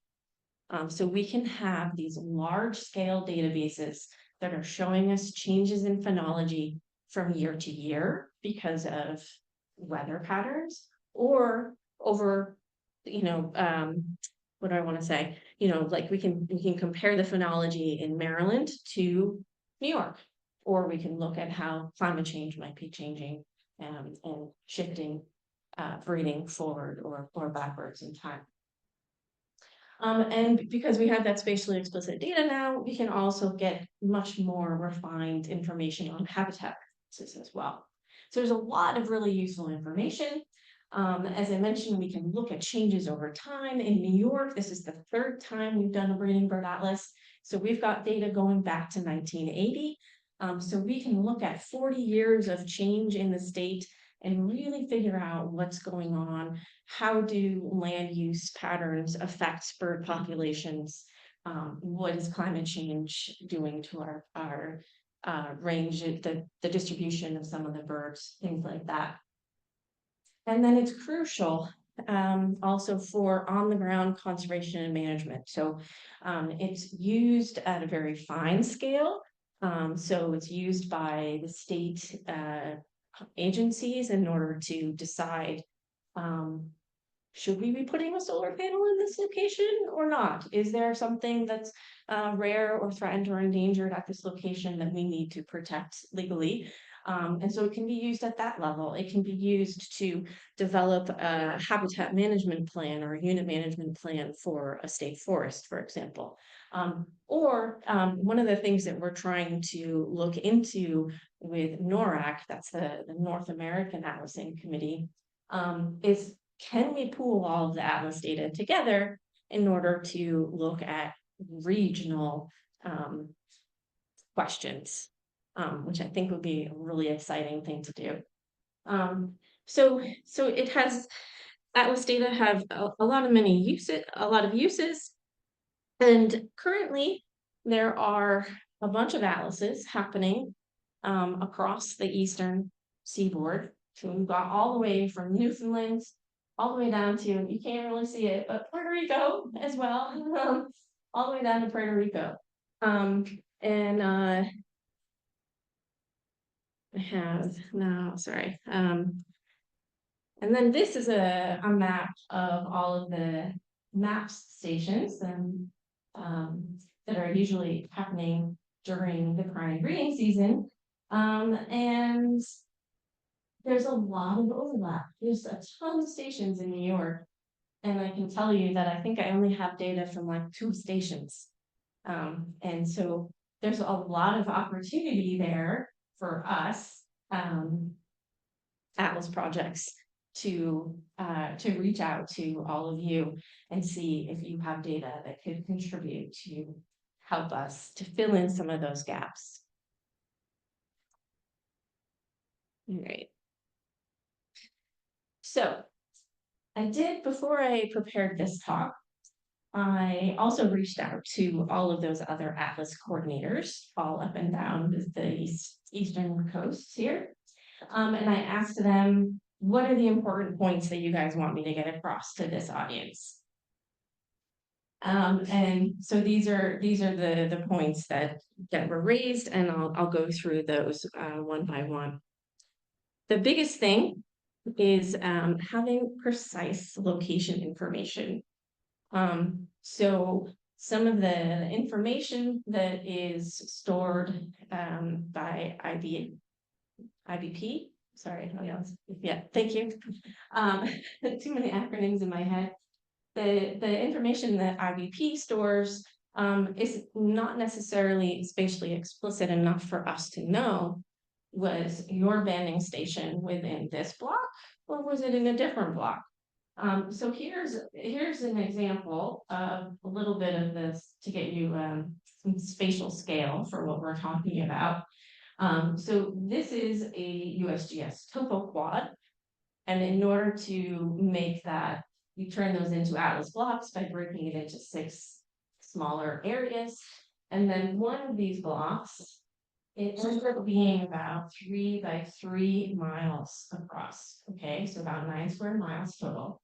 Speaker 4: So we can have these large scale databases that are showing us changes in phenology from year to year because of weather patterns or over, what do I want to say? Like we can compare the phenology in Maryland to New York, or we can look at how climate change might be changing and shifting breeding forward or backwards in time. And because we have that spatially explicit data now, we can also get much more refined information on habitat as well. So there's a lot of really useful information. As I mentioned, we can look at changes over time. In New York, this is the third time we've done a breeding bird atlas. So we've got data going back to 1980. So we can look at 40 years of change in the state and really figure out what's going on. How do land use patterns affect bird populations? What is climate change doing to our range, the distribution of some of the birds, things like that. And then it's crucial also for on-the-ground conservation and management. So it's used at a very fine scale. So it's used by the state agencies in order to decide, should we be putting a solar panel in this location or not? Is there something that's rare or threatened or endangered at this location that we need to protect legally? And so it can be used at that level. It can be used to develop a habitat management plan or a unit management plan for a state forest, for example. One of the things that we're trying to look into with NORAC, that's the North American Atlasing Committee, is can we pool all of the atlas data together in order to look at regional questions? Which I think would be a really exciting thing to do. So it has atlas data have a lot of uses, and currently there are a bunch of atlases happening across the eastern seaboard. So we've got all the way from Newfoundland all the way down to, you can't really see it, but Puerto Rico as well, all the way down to Puerto Rico. I have now, sorry. And then this is a map of all of the MAPS stations that are usually happening during the prime breeding season.
Speaker 2: And there's a lot of overlap. There's a ton of stations in New York. And I can tell you that I think I only have data from like 2 stations. And so there's a lot of opportunity there for us, Atlas projects to reach out to all of you and see if you have data that could contribute to help us to fill in some of those gaps. All right. So I did, before I prepared this talk, I also reached out to all of those other Atlas coordinators all up and down the eastern coast here. And I asked them, what are the important points that you guys want me to get across to this audience? And so these are the points that were raised, and I'll go through those one by one. The biggest thing is having precise location information. So some of the information that is stored by IBP, sorry, yeah, thank you. Too many acronyms in my head. The information that IBP stores is not necessarily spatially explicit enough for us to know, was your banding station within this block or was it in a different block? So here's an example of a little bit of this to get you some spatial scale for what we're talking about. So this is a USGS topo quad, and in order to make that, you turn those into Atlas blocks by breaking it into 6 smaller areas, and then one of these blocks, it ends up being about 3 by 3 miles across. Okay, so about 9 square miles total.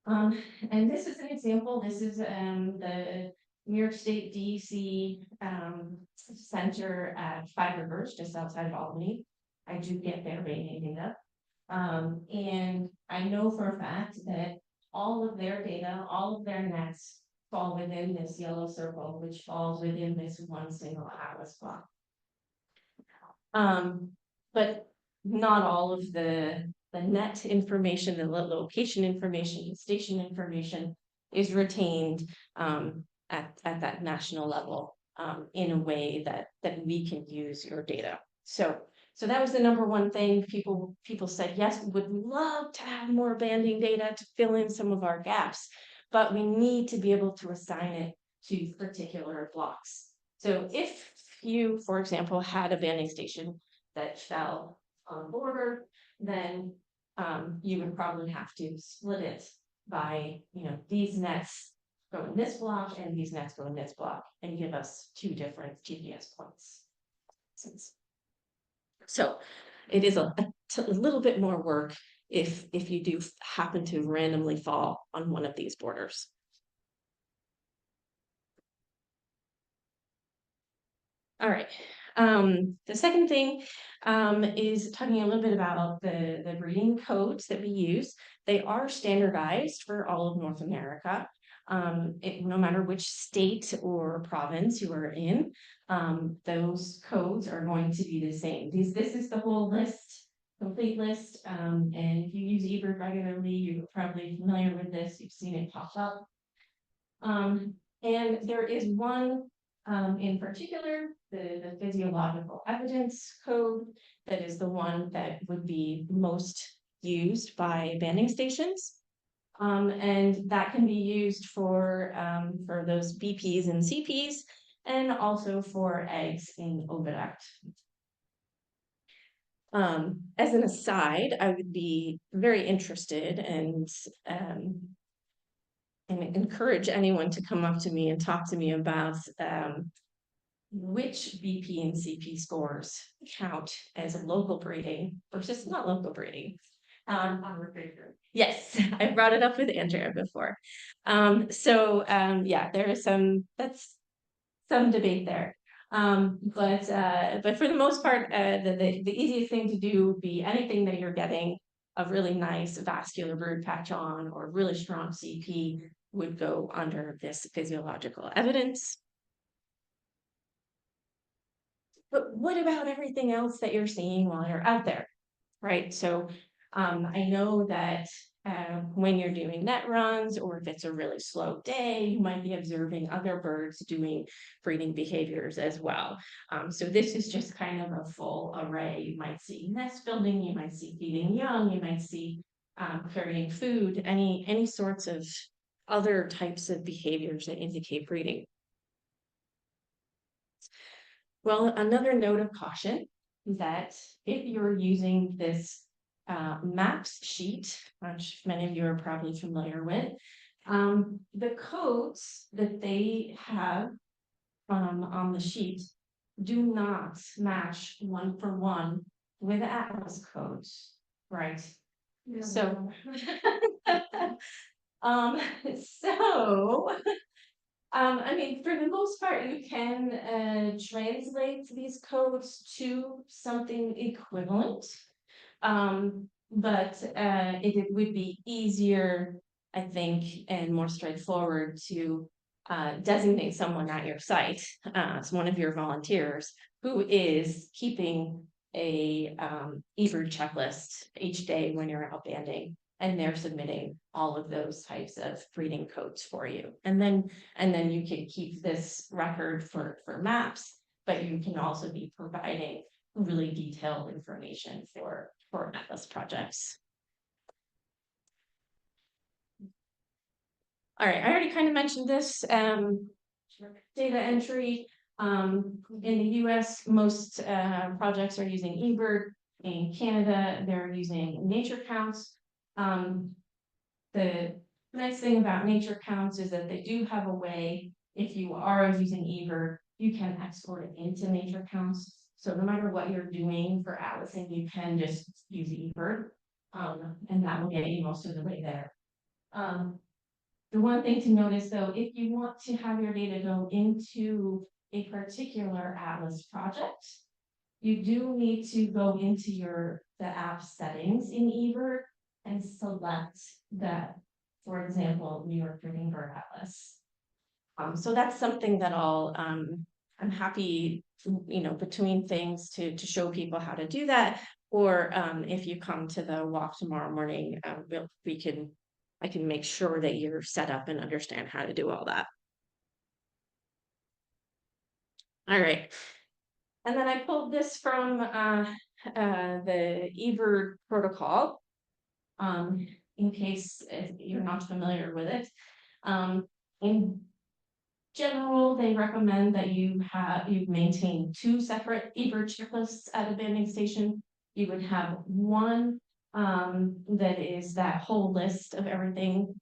Speaker 2: And this is an example. This is the New York State DEC Center at 5 Rivers, just outside of Albany. I do get their banding data. And I know for a fact that all of their data, all of their nets fall within this yellow circle, which falls within this one single Atlas block. But not all of the net information, the location information, the station information is retained at that national level in a way that we can use your data. So that was the number one thing. People said, yes, we would love to have more banding data to fill in some of our gaps, but we need to be able to assign it to particular blocks. So if you, for example, had a banding station that fell on a border, then you would probably have to split it by, these nets go in this block and these nets go in this block and give us 2 different GPS points. So it is a little bit more work if you do happen to randomly fall on one of these borders. All right. The second thing is talking a little bit about the breeding codes that we use. They are standardized for all of North America. No matter which state or province you are in, those codes are going to be the same. This is the whole list, complete list. And if you use eBird regularly, you're probably familiar with this. You've seen it pop up. And there is one in particular, the physiological evidence code, that is the one that would be most used by banding stations. And that can be used for those BPs and CPs, and also for eggs in oviduct. As an aside, I would be very interested and encourage anyone to come up to me and talk to me about which BP and CP scores count as local breeding versus not local breeding. Yes, I brought it up with Andrea before. Yeah, there is some debate there. But for the most part, the easiest thing to do would be anything that you're getting a really nice vascular brood patch on or really strong CP would go under this physiological evidence.
Speaker 3: but what about everything else that you're seeing while you're out there, right? So I know that when you're doing net runs, or if it's a really slow day, you might be observing other birds doing breeding behaviors as well. So this is just kind of a full array. You might see nest building, you might see feeding young, you might see carrying food, any sorts of other types of behaviors that indicate breeding. Well, another note of caution is that if you're using this maps sheet, which many of you are probably familiar with, the codes that they have on the sheet do not match 1-for-1 with the Atlas codes, right?
Speaker 2: Yeah.
Speaker 3: So, so I mean, for the most part, you can translate these codes to something equivalent. But it would be easier, I think, and more straightforward to designate someone at your site as one of your volunteers who is keeping a eBird checklist each day when you're out banding, and they're submitting all of those types of breeding codes for you. And then you can keep this record for maps, but you can also be providing really detailed information for Atlas projects. All right, I already kind of mentioned this. Data entry. In the US, most projects are using eBird. In Canada, they're using nature counts. The nice thing about nature counts is that they do have a way, if you are using eBird, you can export it into nature counts. So no matter what you're doing for atlasing, you can just use eBird, and that will get you most of the way there. The one thing to notice though, if you want to have your data go into a particular Atlas project, you do need to go into the app settings in eBird and select that, for example, New York Breeding Bird Atlas. So that's something that I'm happy, between things to show people how to do that. Or if you come to the walk tomorrow morning, I can make sure that you're set up and understand how to do all that. All right. And then I pulled this from the eBird protocol, in case you're not familiar with it. In general, they recommend that you maintain 2 separate eBird checklists at a banding station. You would have one that is that whole list of everything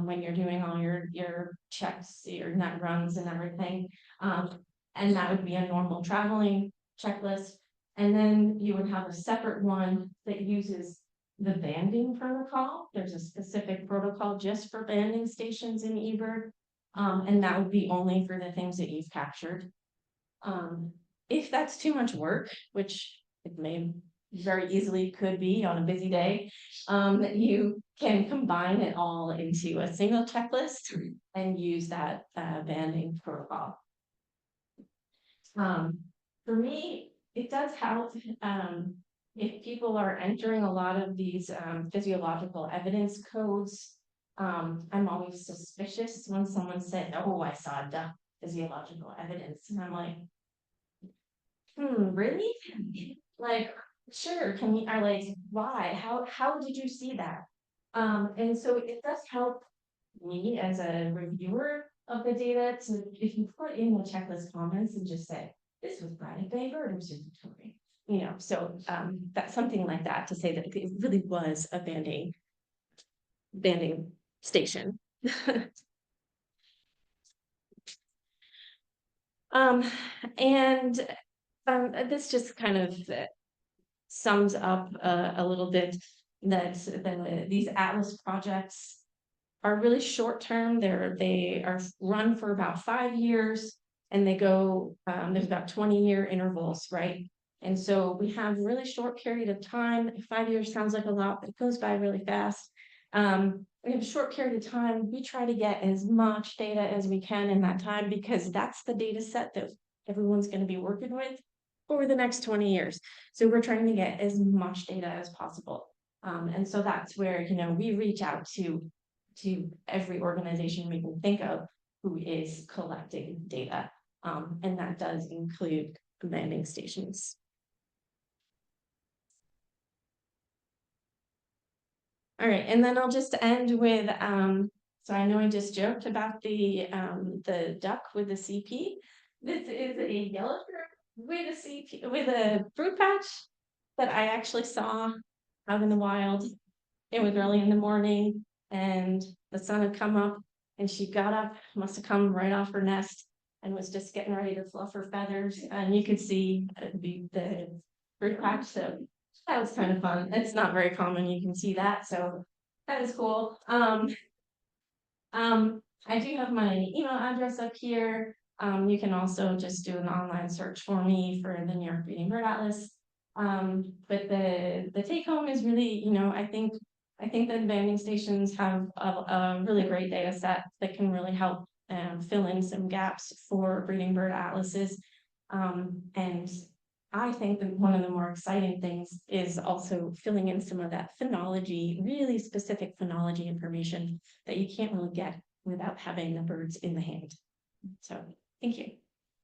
Speaker 3: when you're doing all your checks, your net runs and everything. And that would be a normal traveling checklist. And then you would have a separate one that uses the banding protocol. There's a specific protocol just for banding stations in eBird. And that would be only for the things that you've captured. If that's too much work, which it may very easily could be on a busy day, you can combine it all into a single checklist and use that banding protocol. For me, it does help if people are entering a lot of these physiological evidence codes. I'm always suspicious when someone said, "Oh, I saw duck physiological evidence," and I'm like, really? Like, sure, can you, why? How did you see that? And so it does help me as a reviewer of the data to, if you put in the checklist comments and just say, this was Braddock Bay Bird Observatory, so that's something like that to say that it really was a banding station. And this just kind of sums up a little bit that these Atlas projects are really short term. They are run for about 5 years, and they go, there's about 20-year intervals, right? And so we have a really short period of time. 5 years sounds like a lot, but it goes by really fast. We have a short period of time. We try to get as much data as we can in that time, because that's the data set that everyone's going to be working with. over the next 20 years. So we're trying to get as much data as possible. And so that's where, you know, we reach out to every organization we can think of who is collecting data. And that does include landing stations. All right, and then I'll just end with, so I know I just joked about the duck with the CP. This is a yellow with a CP, with a fruit patch that I actually saw out in the wild. It was early in the morning and the sun had come up and she got up, must have come right off her nest and was just getting ready to fluff her feathers. And you could see the fruit patch. So that was kind of fun. It's not very common. You can see that. So that is cool. I do have my email address up here. You can also just do an online search for me for the New York Breeding Bird Atlas. But the take home is really, you know, I think the landing stations have a really great data set that can really help fill in some gaps for breeding bird atlases. And I think that one of the more exciting things is also filling in some of that phenology, really specific phenology information that you can't really get without having the birds in the hand. So thank you.